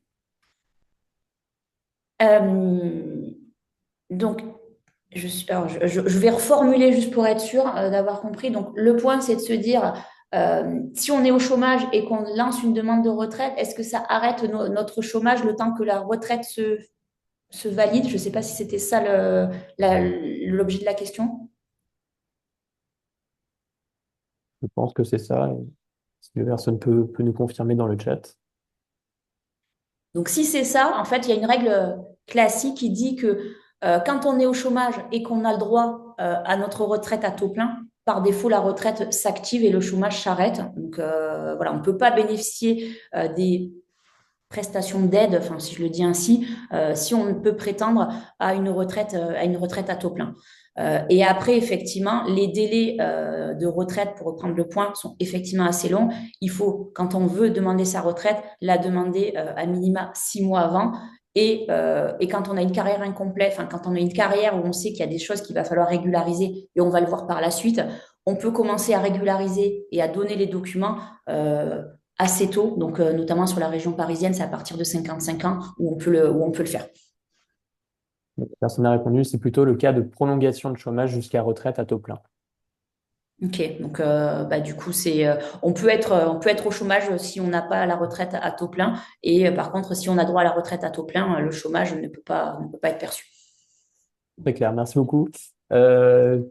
Speaker 2: Euh, donc, je vais reformuler juste pour être sûr d'avoir compris. Donc, le point, c'est de se dire, si on est au chômage et qu'on lance une demande de retraite, est-ce que ça arrête notre chômage le temps que la retraite se valide? Je ne sais pas si c'était ça l'objet de la question.
Speaker 1: Je pense que c'est ça. Si la personne peut nous confirmer dans le chat.
Speaker 2: Donc, si c'est ça, en fait, il y a une règle classique qui dit que quand on est au chômage et qu'on a le droit à notre retraite à taux plein, par défaut, la retraite s'active et le chômage s'arrête. Donc, voilà, on ne peut pas bénéficier des prestations d'aide, enfin, si je le dis ainsi, si on peut prétendre à une retraite à taux plein. Et après, effectivement, les délais de retraite, pour reprendre le point, sont effectivement assez longs. Il faut, quand on veut demander sa retraite, la demander à minima 6 mois avant. Et quand on a une carrière incomplète, enfin, quand on a une carrière où on sait qu'il y a des choses qu'il va falloir régulariser, et on va le voir par la suite, on peut commencer à régulariser et à donner les documents assez tôt. Donc, notamment sur la région parisienne, c'est à partir de 55 ans où on peut le faire.
Speaker 1: Personne n'a répondu. C'est plutôt le cas de prolongation de chômage jusqu'à retraite à taux plein.
Speaker 2: Ok, donc bah, du coup, on peut être au chômage si on n'a pas la retraite à taux plein. Et par contre, si on a droit à la retraite à taux plein, le chômage ne peut pas être perçu.
Speaker 1: Très clair. Merci beaucoup. Euh,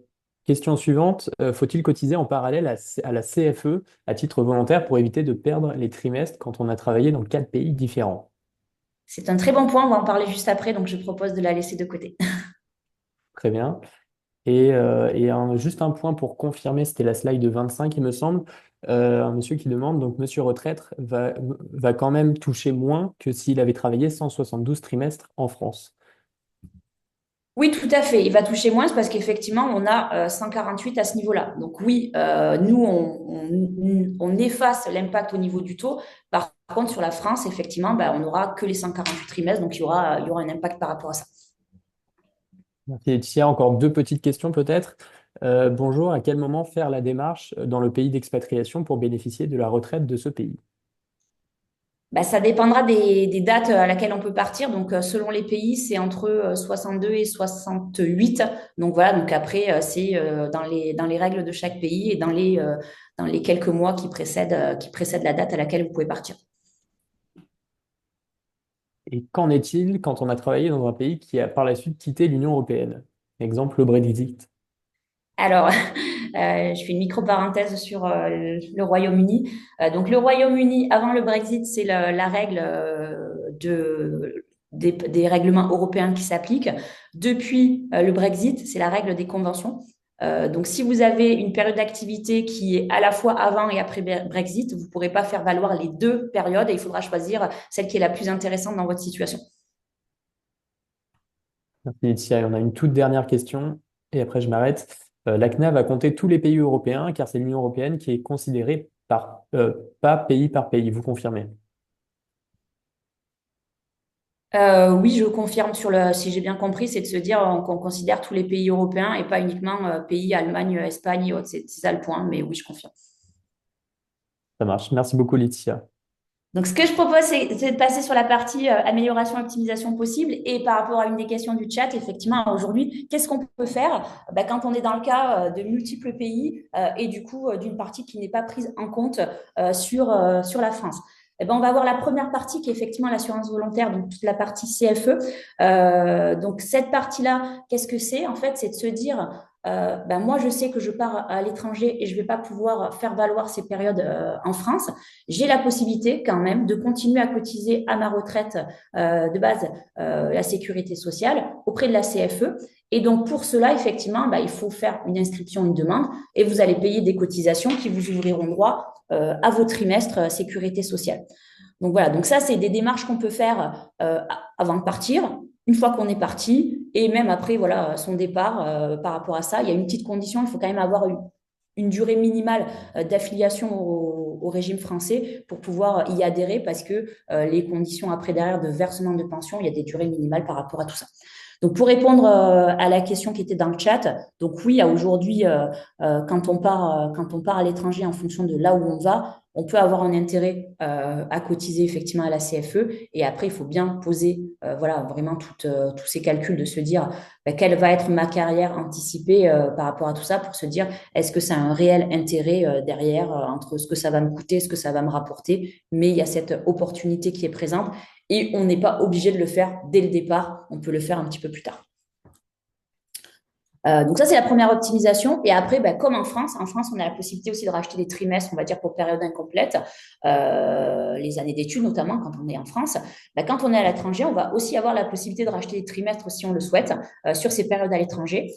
Speaker 1: Question suivante. Faut-il cotiser en parallèle à la CFE à titre volontaire pour éviter de perdre les trimestres quand on a travaillé dans 4 pays différents?
Speaker 2: C'est un très bon point, on va en parler juste après, donc je propose de la laisser de côté.
Speaker 1: Très bien. Juste un point pour confirmer, c'était la slide 25, il me semble. Un monsieur qui demande, donc monsieur retraite va quand même toucher moins que s'il avait travaillé 172 trimestres en France.
Speaker 2: Oui, tout à fait. Il va toucher moins c'est parce qu'effectivement, on a 148 à ce niveau-là. Donc oui, nous, on efface l'impact au niveau du taux. Par contre, sur la France, effectivement, bah, on n'aura que les 148 trimestres. Donc il y aura un impact par rapport à ça.
Speaker 1: Merci Laetitia. Encore deux petites questions peut-être. Bonjour, à quel moment faire la démarche dans le pays d'expatriation pour bénéficier de la retraite de ce pays?
Speaker 2: Bah, ça dépendra des dates à laquelle on peut partir. Donc, selon les pays, c'est entre 62 et 68. Donc, voilà. Donc, après, c'est dans les règles de chaque pays et dans les quelques mois qui précèdent la date à laquelle vous pouvez partir.
Speaker 1: Et qu'en est-il quand on a travaillé dans un pays qui a par la suite quitté l'Union européenne? Exemple, le Brexit.
Speaker 2: Alors, je fais une micro-parenthèse sur le Royaume-Uni. Donc, le Royaume-Uni, avant le Brexit, c'est la règle des règlements européens qui s'appliquent. Depuis le Brexit, c'est la règle des conventions. Donc, si vous avez une période d'activité qui est à la fois avant et après Brexit, vous ne pourrez pas faire valoir les deux périodes et il faudra choisir celle qui est la plus intéressante dans votre situation.
Speaker 1: Merci Laetitia. Et on a une toute dernière question et après je m'arrête. La CNAV va compter tous les pays européens car c'est l'Union européenne qui est considérée pas pays par pays. Vous confirmez?
Speaker 2: Oui, je confirme si j'ai bien compris, c'est de se dire qu'on considère tous les pays européens et pas uniquement pays Allemagne, Espagne et autres. C'est ça le point, mais oui, je confirme.
Speaker 1: Ça marche. Merci beaucoup, Laetitia.
Speaker 2: Donc, ce que je propose, c'est de passer sur la partie amélioration, optimisation possible. Et par rapport à une des questions du chat, effectivement, aujourd'hui, qu'est-ce qu'on peut faire quand on est dans le cas de multiples pays et du coup d'une partie qui n'est pas prise en compte sur la France? On va avoir la première partie qui est effectivement l'assurance volontaire, donc toute la partie CFE. Donc, cette partie-là, qu'est-ce que c'est? En fait, c'est de se dire, moi, je sais que je pars à l'étranger et je ne vais pas pouvoir faire valoir ces périodes en France. J'ai la possibilité quand même de continuer à cotiser à ma retraite de base, la sécurité sociale auprès de la CFE. Et donc pour cela, effectivement, il faut faire une inscription, une demande, et vous allez payer des cotisations qui vous ouvriront droit à vos trimestres sécurité sociale. Donc voilà, donc ça, c'est des démarches qu'on peut faire avant de partir, une fois qu'on est parti, et même après voilà, son départ par rapport à ça. Il y a une petite condition, il faut quand même avoir une durée minimale d'affiliation au régime français pour pouvoir y adhérer parce que les conditions après derrière de versement de pension, il y a des durées minimales par rapport à tout ça. Donc, pour répondre à la question qui était dans le chat, donc oui, aujourd'hui, quand on part à l'étranger en fonction de là où on va, on peut avoir un intérêt à cotiser effectivement à la CFE. Et après, il faut bien poser voilà, vraiment tous ces calculs de se dire quelle va être ma carrière anticipée par rapport à tout ça pour se dire est-ce que ça a un réel intérêt derrière entre ce que ça va me coûter, ce que ça va me rapporter. Mais il y a cette opportunité qui est présente. Et on n'est pas obligé de le faire dès le départ, on peut le faire un petit peu plus tard. Donc ça, c'est la première optimisation. Et après, comme en France, on a la possibilité aussi de racheter des trimestres, on va dire pour période incomplète, les années d'études notamment quand on est en France. Quand on est à l'étranger, on va aussi avoir la possibilité de racheter des trimestres si on le souhaite sur ces périodes à l'étranger.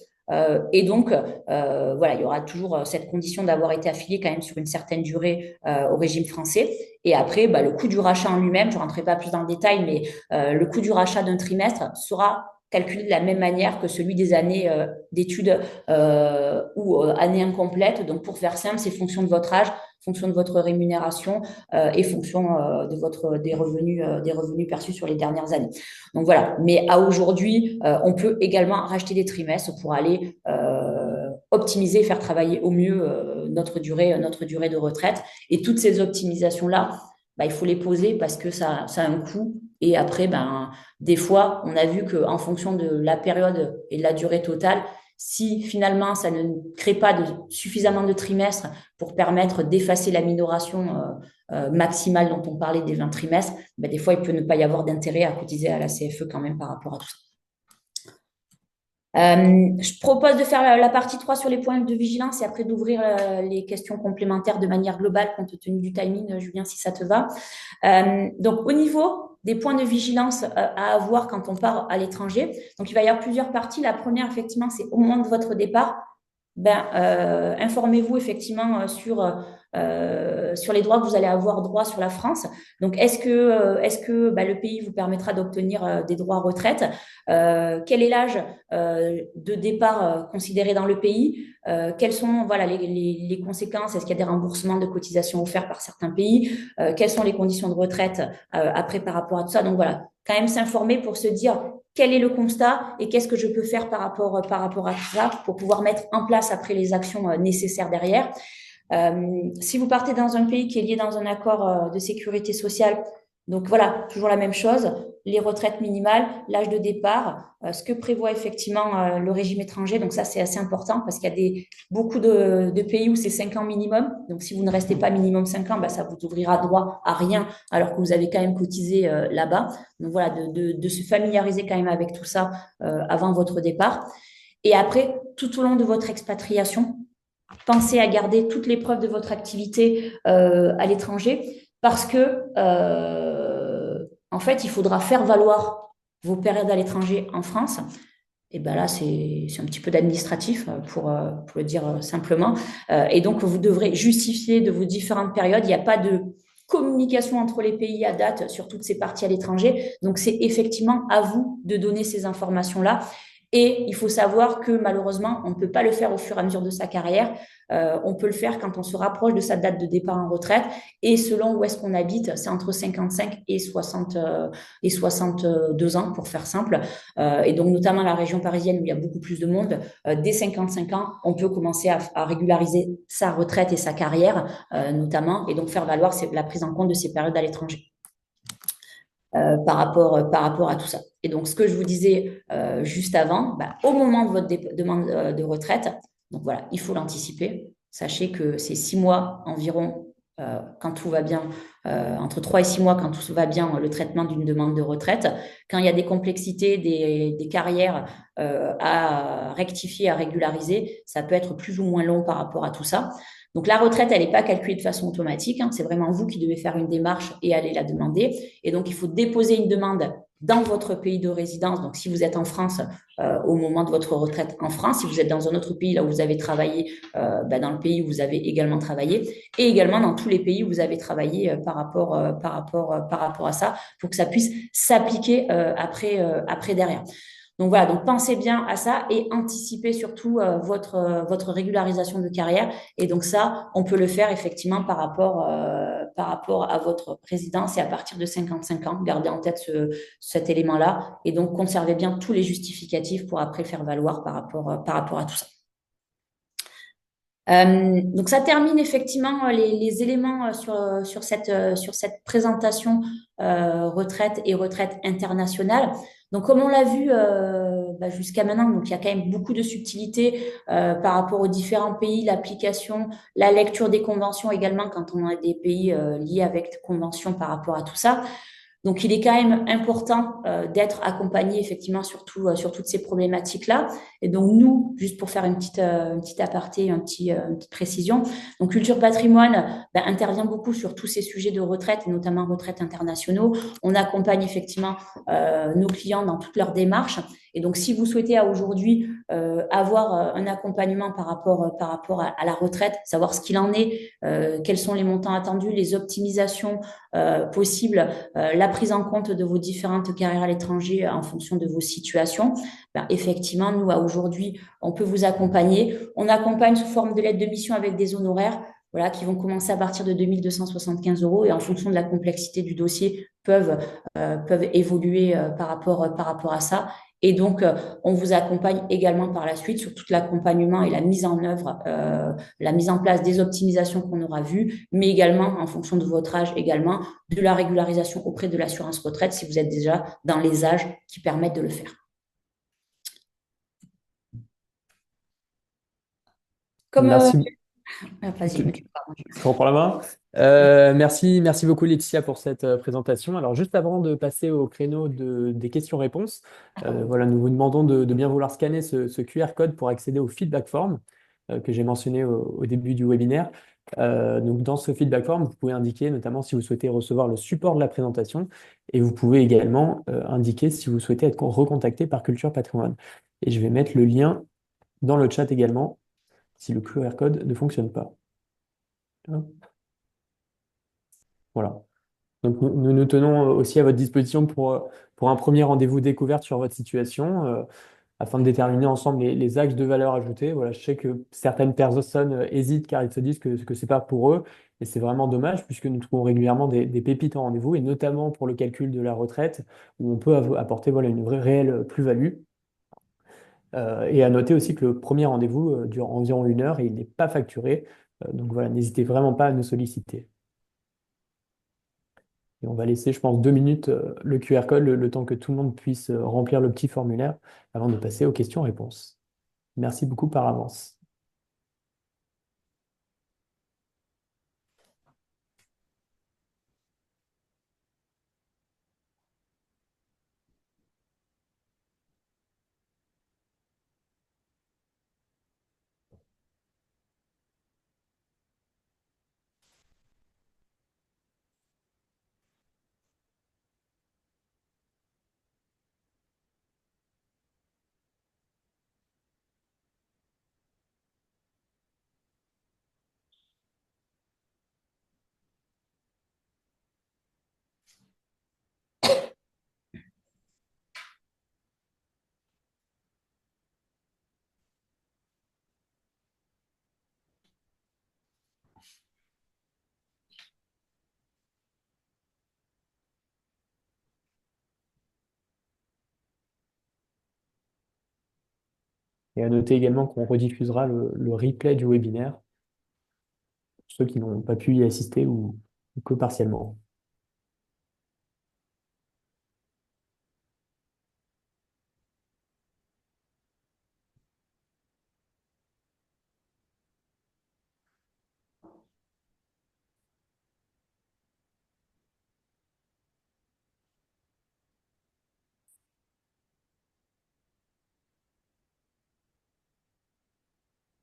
Speaker 2: Et donc, voilà, il y aura toujours cette condition d'avoir été affilié quand même sur une certaine durée au régime français. Et après, le coût du rachat en lui-même, je ne rentrerai pas plus dans le détail, mais le coût du rachat d'un trimestre sera calculé de la même manière que celui des années d'études ou années incomplètes. Donc, pour faire simple, c'est fonction de votre âge, fonction de votre rémunération et fonction des revenus perçus sur les dernières années. Donc voilà. Mais à aujourd'hui, on peut également racheter des trimestres pour aller optimiser, faire travailler au mieux notre durée de retraite. Et toutes ces optimisations-là, il faut les poser parce que ça a un coût. Et après, des fois, on a vu qu'en fonction de la période et de la durée totale, si finalement ça ne crée pas suffisamment de trimestres pour permettre d'effacer la minoration maximale dont on parlait des 20 trimestres, des fois, il peut ne pas y avoir d'intérêt à cotiser à la CFE quand même par rapport à tout ça. Je propose de faire la partie 3 sur les points de vigilance et après d'ouvrir les questions complémentaires de manière globale compte tenu du timing, Julien, si ça te va. Donc, au niveau des points de vigilance à avoir quand on part à l'étranger, donc il va y avoir plusieurs parties. La première, effectivement, c'est au moment de votre départ, informez-vous effectivement sur les droits que vous allez avoir droit sur la France. Donc, est-ce que le pays vous permettra d'obtenir des droits retraite? Quel est l'âge de départ considéré dans le pays? Quelles sont voilà, les conséquences? Est-ce qu'il y a des remboursements de cotisations offerts par certains pays? Quelles sont les conditions de retraite après par rapport à tout ça? Donc, voilà, quand même s'informer pour se dire quel est le constat et qu'est-ce que je peux faire par rapport à tout ça pour pouvoir mettre en place après les actions nécessaires derrière. Si vous partez dans un pays qui est lié dans un accord de sécurité sociale, donc voilà, toujours la même chose, les retraites minimales, l'âge de départ, ce que prévoit effectivement le régime étranger. Donc ça, c'est assez important parce qu'il y a beaucoup de pays où c'est 5 ans minimum. Donc si vous ne restez pas minimum 5 ans, ça vous ouvrira droit à rien alors que vous avez quand même cotisé là-bas. Donc voilà, de se familiariser quand même avec tout ça avant votre départ. Et après, tout au long de votre expatriation, pensez à garder toutes les preuves de votre activité à l'étranger parce que, en fait, il faudra faire valoir vos périodes à l'étranger en France. Et là, c'est un petit peu d'administratif pour le dire simplement. Et donc, vous devrez justifier de vos différentes périodes. Il n'y a pas de communication entre les pays à date sur toutes ces parties à l'étranger. Donc, c'est effectivement à vous de donner ces informations-là. Et il faut savoir que malheureusement, on ne peut pas le faire au fur et à mesure de sa carrière. on peut le faire quand on se rapproche de sa date de départ en retraite. Et selon où est-ce qu'on habite, c'est entre 55 et 62 ans, pour faire simple. Et donc, notamment la région parisienne où il y a beaucoup plus de monde, dès 55 ans, on peut commencer à régulariser sa retraite et sa carrière, notamment, et donc faire valoir la prise en compte de ces périodes à l'étranger. Par rapport à tout ça. Et donc, ce que je vous disais juste avant, bah, au moment de votre demande de retraite, donc voilà, il faut l'anticiper. Sachez que c'est 6 mois environ, quand tout va bien, entre 3 et 6 mois quand tout va bien, le traitement d'une demande de retraite. Quand il y a des complexités, des carrières à rectifier, à régulariser, ça peut être plus ou moins long par rapport à tout ça. Donc la retraite, elle n'est pas calculée de façon automatique, hein. C'est vraiment vous qui devez faire une démarche et aller la demander. Et donc, il faut déposer une demande dans votre pays de résidence. Donc, si vous êtes en France, au moment de votre retraite en France, si vous êtes dans un autre pays là où vous avez travaillé, dans le pays où vous avez également travaillé, et également dans tous les pays où vous avez travaillé par rapport à ça, pour que ça puisse s'appliquer après derrière. Donc voilà, donc pensez bien à ça et anticipez surtout votre régularisation de carrière. Et donc ça, on peut le faire effectivement par rapport à votre résidence et à partir de 55 ans. Gardez en tête cet élément-là et donc conservez bien tous les justificatifs pour après faire valoir par rapport à tout ça. Donc ça termine effectivement les éléments sur cette présentation retraite et retraite internationale. Donc comme on l'a vu jusqu'à maintenant, donc il y a quand même beaucoup de subtilités par rapport aux différents pays, l'application, la lecture des conventions également quand on a des pays liés avec des conventions par rapport à tout ça. Donc, il est quand même important d'être accompagné effectivement sur toutes ces problématiques-là. Et donc, nous, juste pour faire une petite aparté, une petite précision, donc Culture Patrimoine intervient beaucoup sur tous ces sujets de retraite, et notamment retraite internationaux. On accompagne effectivement nos clients dans toutes leurs démarches. Et donc, si vous souhaitez aujourd'hui avoir un accompagnement par rapport à la retraite, savoir ce qu'il en est, quels sont les montants attendus, les optimisations possibles, la prise en compte de vos différentes carrières à l'étranger en fonction de vos situations, effectivement, nous, aujourd'hui, on peut vous accompagner. On accompagne sous forme de lettre de mission avec des honoraires, voilà, qui vont commencer à partir de 2 275 € et en fonction de la complexité du dossier peuvent évoluer par rapport à ça. Et donc, on vous accompagne également par la suite sur tout l'accompagnement et la mise en œuvre, la mise en place des optimisations qu'on aura vues, mais également, en fonction de votre âge également, de la régularisation auprès de l'assurance retraite si vous êtes déjà dans les âges qui permettent de le faire. Comme,
Speaker 1: Merci.
Speaker 2: vas-y,
Speaker 1: Tu- Je reprends la main. Merci beaucoup Laetitia pour cette présentation. Alors juste avant de passer au créneau des questions-réponses, voilà, nous vous demandons de bien vouloir scanner ce QR code pour accéder au feedback form que j'ai mentionné au début du webinaire. Donc dans ce feedback form, vous pouvez indiquer notamment si vous souhaitez recevoir le support de la présentation et vous pouvez également indiquer si vous souhaitez être recontacté par Culture Patrimoine. Et je vais mettre le lien dans le chat également si le QR code ne fonctionne pas. Hop, voilà. Donc, nous tenons aussi à votre disposition pour un premier rendez-vous découverte sur votre situation, afin de déterminer ensemble les axes de valeur ajoutée. Voilà, je sais que certaines personnes hésitent car ils se disent que ce n'est pas pour eux, et c'est vraiment dommage puisque nous trouvons régulièrement des pépites en rendez-vous, et notamment pour le calcul de la retraite, où on peut apporter voilà, une vraie réelle plus-value. Et à noter aussi que le premier rendez-vous dure environ 1 heure et il n'est pas facturé. Donc voilà, n'hésitez vraiment pas à nous solliciter. Et on va laisser, je pense, 2 minutes le QR code, le temps que tout le monde puisse remplir le petit formulaire avant de passer aux questions-réponses. Merci beaucoup par avance. Et à noter également qu'on rediffusera le replay du webinaire pour ceux qui n'ont pas pu y assister ou que partiellement.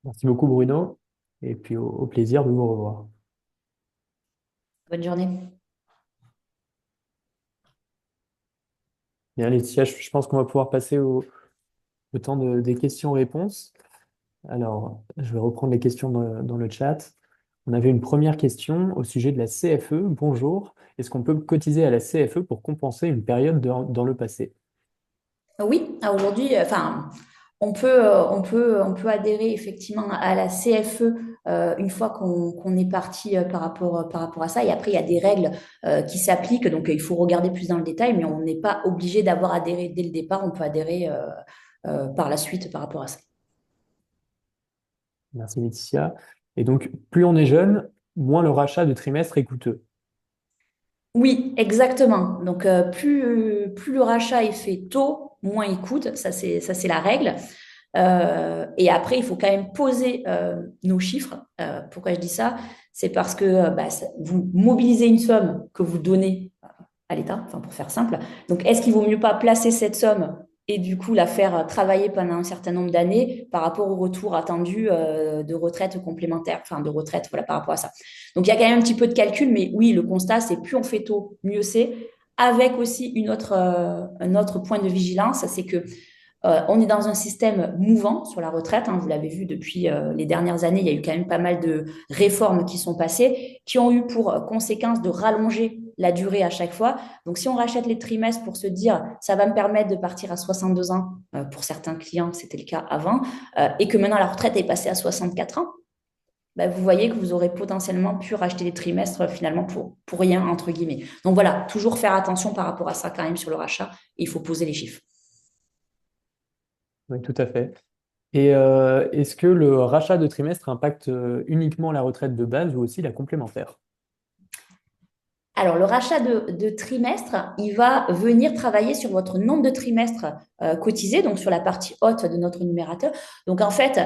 Speaker 1: Merci beaucoup Bruno, et puis au plaisir de vous revoir.
Speaker 2: Bonne journée.
Speaker 1: Bien, Laetitia, je pense qu'on va pouvoir passer au temps des questions-réponses. Alors, je vais reprendre les questions dans le chat. On avait une première question au sujet de la CFE. Bonjour, est-ce qu'on peut cotiser à la CFE pour compenser une période dans le passé?
Speaker 2: Oui, aujourd'hui, enfin, on peut adhérer effectivement à la CFE une fois qu'on est parti par rapport à ça. Et après, il y a des règles qui s'appliquent, donc il faut regarder plus dans le détail, mais on n'est pas obligé d'avoir adhéré dès le départ. On peut adhérer par la suite par rapport à ça.
Speaker 1: Merci Laetitia. Et donc, plus on est jeune, moins le rachat de trimestre est coûteux.
Speaker 2: Oui, exactement. Donc, plus le rachat est fait tôt, moins il coûte. Ça, c'est la règle. Et après, il faut quand même poser nos chiffres. Pourquoi je dis ça? C'est parce que vous mobilisez une somme que vous donnez à l'État, enfin pour faire simple. Donc, est-ce qu'il vaut mieux pas placer cette somme et du coup la faire travailler pendant un certain nombre d'années par rapport au retour attendu de retraite complémentaire, enfin de retraite, voilà, par rapport à ça. Donc, il y a quand même un petit peu de calcul, mais oui, le constat, c'est plus on fait tôt, mieux c'est. Avec aussi un autre point de vigilance, c'est que on est dans un système mouvant sur la retraite. Hein, vous l'avez vu depuis les dernières années, il y a eu quand même pas mal de réformes qui sont passées, qui ont eu pour conséquence de rallonger la durée à chaque fois. Donc, si on rachète les trimestres pour se dire, ça va me permettre de partir à 62 ans, pour certains clients, c'était le cas avant, et que maintenant la retraite est passée à 64 ans, ben, vous voyez que vous aurez potentiellement pu racheter des trimestres finalement pour rien, entre guillemets. Donc voilà, toujours faire attention par rapport à ça quand même sur le rachat, et il faut poser les chiffres.
Speaker 1: Oui, tout à fait. Et est-ce que le rachat de trimestre impacte uniquement la retraite de base ou aussi la complémentaire?
Speaker 2: Alors, le rachat de trimestre, il va venir travailler sur votre nombre de trimestres cotisés, donc sur la partie haute de notre numérateur. Donc, en fait,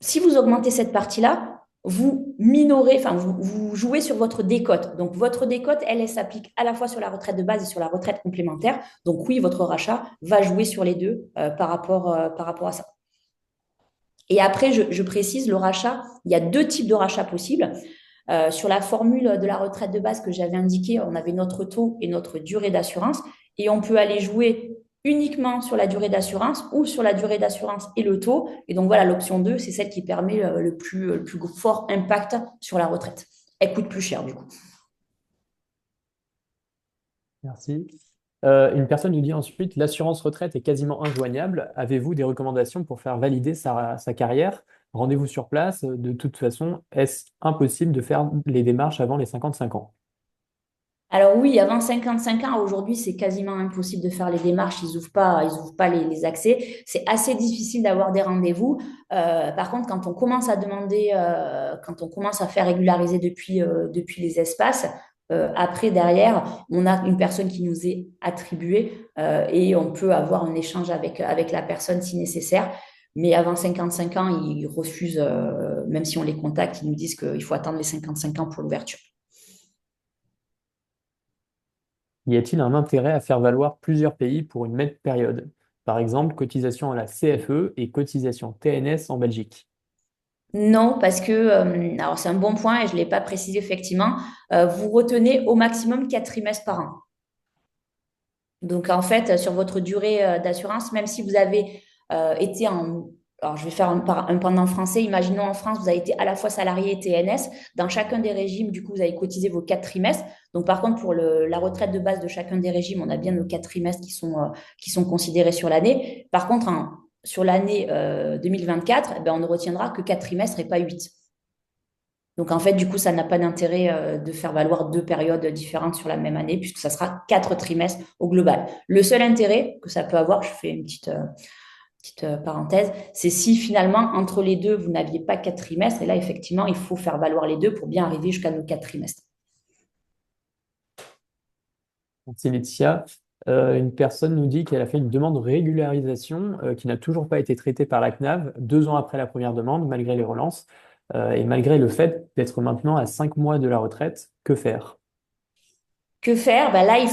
Speaker 2: si vous augmentez cette partie-là, vous minorez, enfin, vous jouez sur votre décote. Donc, votre décote, elle s'applique à la fois sur la retraite de base et sur la retraite complémentaire. Donc, oui, votre rachat va jouer sur les deux par rapport à ça. Et après, je précise, le rachat, il y a deux types de rachats possibles. Sur la formule de la retraite de base que j'avais indiquée, on avait notre taux et notre durée d'assurance. Et on peut aller jouer uniquement sur la durée d'assurance ou sur la durée d'assurance et le taux. Et donc voilà, l'option 2, c'est celle qui permet le plus fort impact sur la retraite. Elle coûte plus cher du coup.
Speaker 1: Merci. Une personne nous dit ensuite, l'assurance retraite est quasiment injoignable. Avez-vous des recommandations pour faire valider sa carrière? Rendez-vous sur place. De toute façon, est-ce impossible de faire les démarches avant les 55 ans?
Speaker 2: Alors oui, avant 55 ans, aujourd'hui, c'est quasiment impossible de faire les démarches. Ils ouvrent pas les accès. C'est assez difficile d'avoir des rendez-vous. Par contre, quand on commence à demander, quand on commence à faire régulariser depuis les espaces, après, derrière, on a une personne qui nous est attribuée et on peut avoir un échange avec la personne si nécessaire. Mais avant 55 ans, ils refusent, même si on les contacte, ils nous disent qu'il faut attendre les 55 ans pour l'ouverture.
Speaker 1: Y a-t-il un intérêt à faire valoir plusieurs pays pour une même période? Par exemple, cotisation à la CFE et cotisation TNS en Belgique.
Speaker 2: Non, parce que, alors c'est un bon point et je ne l'ai pas précisé effectivement, vous retenez au maximum 4 trimestres par an. Donc en fait, sur votre durée d'assurance, même si vous avez été en... Alors je vais faire un pendant français. Imaginons en France, vous avez été à la fois salarié et TNS. Dans chacun des régimes, du coup, vous avez cotisé vos 4 trimestres. Donc par contre, pour la retraite de base de chacun des régimes, on a bien nos 4 trimestres qui sont considérés sur l'année. Par contre, sur l'année 2024, eh ben, on ne retiendra que 4 trimestres et pas 8. Donc, en fait, du coup, ça n'a pas d'intérêt de faire valoir deux périodes différentes sur la même année, puisque ça sera 4 trimestres au global. Le seul intérêt que ça peut avoir, je fais petite parenthèse, c'est si finalement, entre les deux, vous n'aviez pas 4 trimestres. Et là, effectivement, il faut faire valoir les deux pour bien arriver jusqu'à nos 4 trimestres.
Speaker 1: Merci Laetitia. Une personne nous dit qu'elle a fait une demande de régularisation qui n'a toujours pas été traitée par la CNAV 2 ans après la première demande, malgré les relances, et malgré le fait d'être maintenant à 5 mois de la retraite. Que faire?
Speaker 2: Que faire? Ben là, il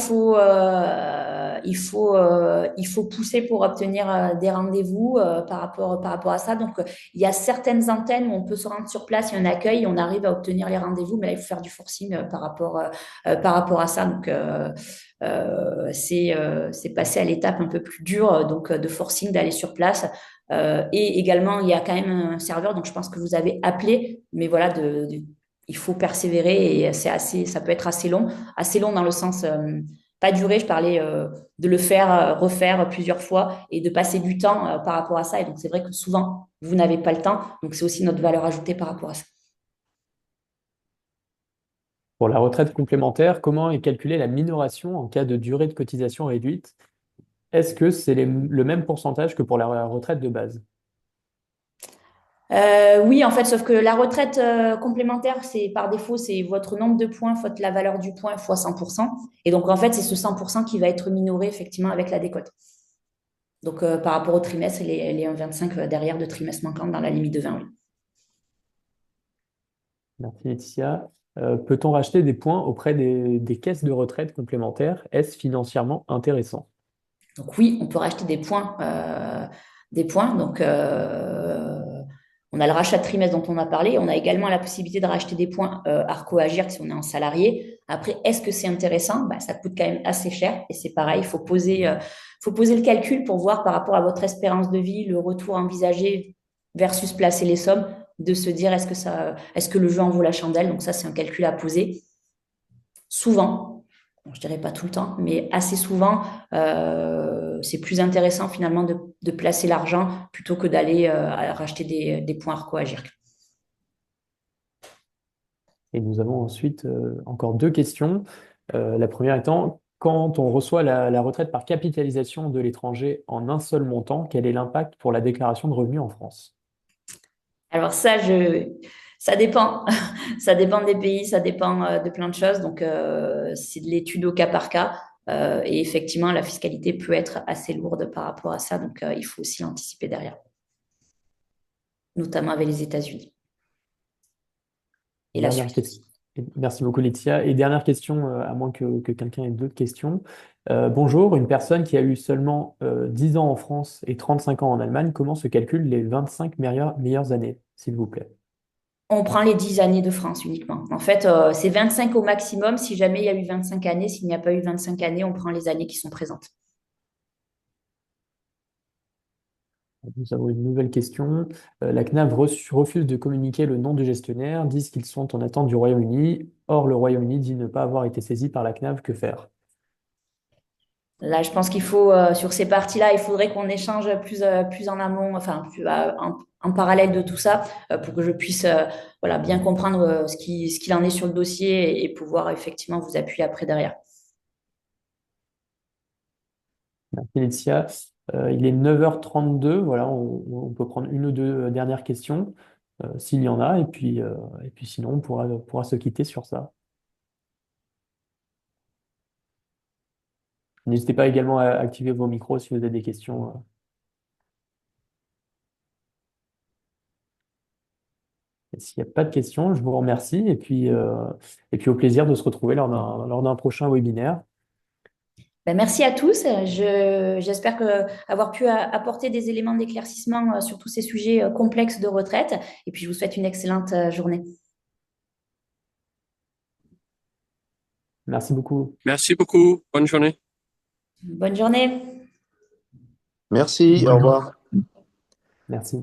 Speaker 2: faut pousser pour obtenir des rendez-vous par rapport à ça. Donc, il y a certaines antennes où on peut se rendre sur place, il y a un accueil, on arrive à obtenir les rendez-vous, mais là, il faut faire du forcing par rapport à ça. Donc, c'est passer à l'étape un peu plus dure, donc de forcing d'aller sur place. Et également, il y a quand même un serveur, donc je pense que vous avez appelé, mais voilà, il faut persévérer et ça peut être assez long dans le sens, pas duré, je parlais de le faire, refaire plusieurs fois et de passer du temps par rapport à ça. Et donc, c'est vrai que souvent, vous n'avez pas le temps. Donc, c'est aussi notre valeur ajoutée par rapport à ça.
Speaker 1: Pour la retraite complémentaire, comment est calculée la minoration en cas de durée de cotisation réduite? Est-ce que c'est le même pourcentage que pour la retraite de base?
Speaker 2: Oui, en fait, sauf que la retraite complémentaire, c'est par défaut, c'est votre nombre de points fois la valeur du point fois 100%. Et donc, en fait, c'est ce 100% qui va être minoré effectivement avec la décote. Donc, par rapport au trimestre, les 1,25 derrière de trimestre manquant dans la limite de 20, oui.
Speaker 1: Merci Laetitia. Peut-on racheter des points auprès des caisses de retraite complémentaires? Est-ce financièrement intéressant?
Speaker 2: Donc oui, on peut racheter des points. Donc, on a le rachat de trimestre dont on a parlé. On a également la possibilité de racheter des points Arco Agir si on est en salarié. Après, est-ce que c'est intéressant? Bah, ça coûte quand même assez cher. Et c'est pareil, faut poser le calcul pour voir par rapport à votre espérance de vie, le retour envisagé versus placer les sommes, de se dire est-ce que le jeu en vaut la chandelle? Donc ça, c'est un calcul à poser. Souvent, bon, je dirais pas tout le temps, mais assez souvent, c'est plus intéressant finalement de placer l'argent plutôt que d'aller racheter des points Arco Agir.
Speaker 1: Et nous avons ensuite encore deux questions. La première étant, quand on reçoit la retraite par capitalisation de l'étranger en un seul montant, quel est l'impact pour la déclaration de revenus en France?
Speaker 2: Alors ça dépend. Ça dépend des pays, ça dépend de plein de choses. Donc, c'est de l'étude au cas par cas. Et effectivement, la fiscalité peut être assez lourde par rapport à ça. Donc, il faut aussi anticiper derrière, notamment avec les États-Unis et la
Speaker 1: Dernière
Speaker 2: Suisse
Speaker 1: question.
Speaker 2: aussi.
Speaker 1: Merci beaucoup, Laetitia. Et dernière question, à moins que quelqu'un ait d'autres questions. Bonjour, une personne qui a eu seulement 10 ans en France et 35 ans en Allemagne, comment se calculent les 25 meilleures années, s'il vous plaît?
Speaker 2: On prend les 10 années de France uniquement. En fait, c'est 25 au maximum. Si jamais il y a eu 25 années, s'il n'y a pas eu 25 années, on prend les années qui sont présentes.
Speaker 1: Nous avons une nouvelle question. La CNAV refuse de communiquer le nom du gestionnaire, disent qu'ils sont en attente du Royaume-Uni. Or, le Royaume-Uni dit ne pas avoir été saisi par la CNAV. Que faire?
Speaker 2: Là, je pense qu'il faut, sur ces parties-là, il faudrait qu'on échange plus en amont, enfin, en parallèle de tout ça, pour que je puisse voilà, bien comprendre ce qu'il en est sur le dossier et pouvoir effectivement vous appuyer après derrière.
Speaker 1: Merci, Laetitia. Il est 9h32. Voilà, on peut prendre une ou deux dernières questions, s'il y en a, et puis sinon, on pourra se quitter sur ça. N'hésitez pas également à activer vos micros si vous avez des questions. Et s'il n'y a pas de questions, je vous remercie et puis au plaisir de se retrouver lors d'un prochain webinaire.
Speaker 2: Ben, merci à tous. J'espère avoir pu apporter des éléments d'éclaircissement sur tous ces sujets complexes de retraite. Et puis, je vous souhaite une excellente journée.
Speaker 1: Merci beaucoup.
Speaker 3: Merci beaucoup. Bonne journée.
Speaker 2: Bonne journée.
Speaker 4: Merci, au revoir.
Speaker 1: Merci.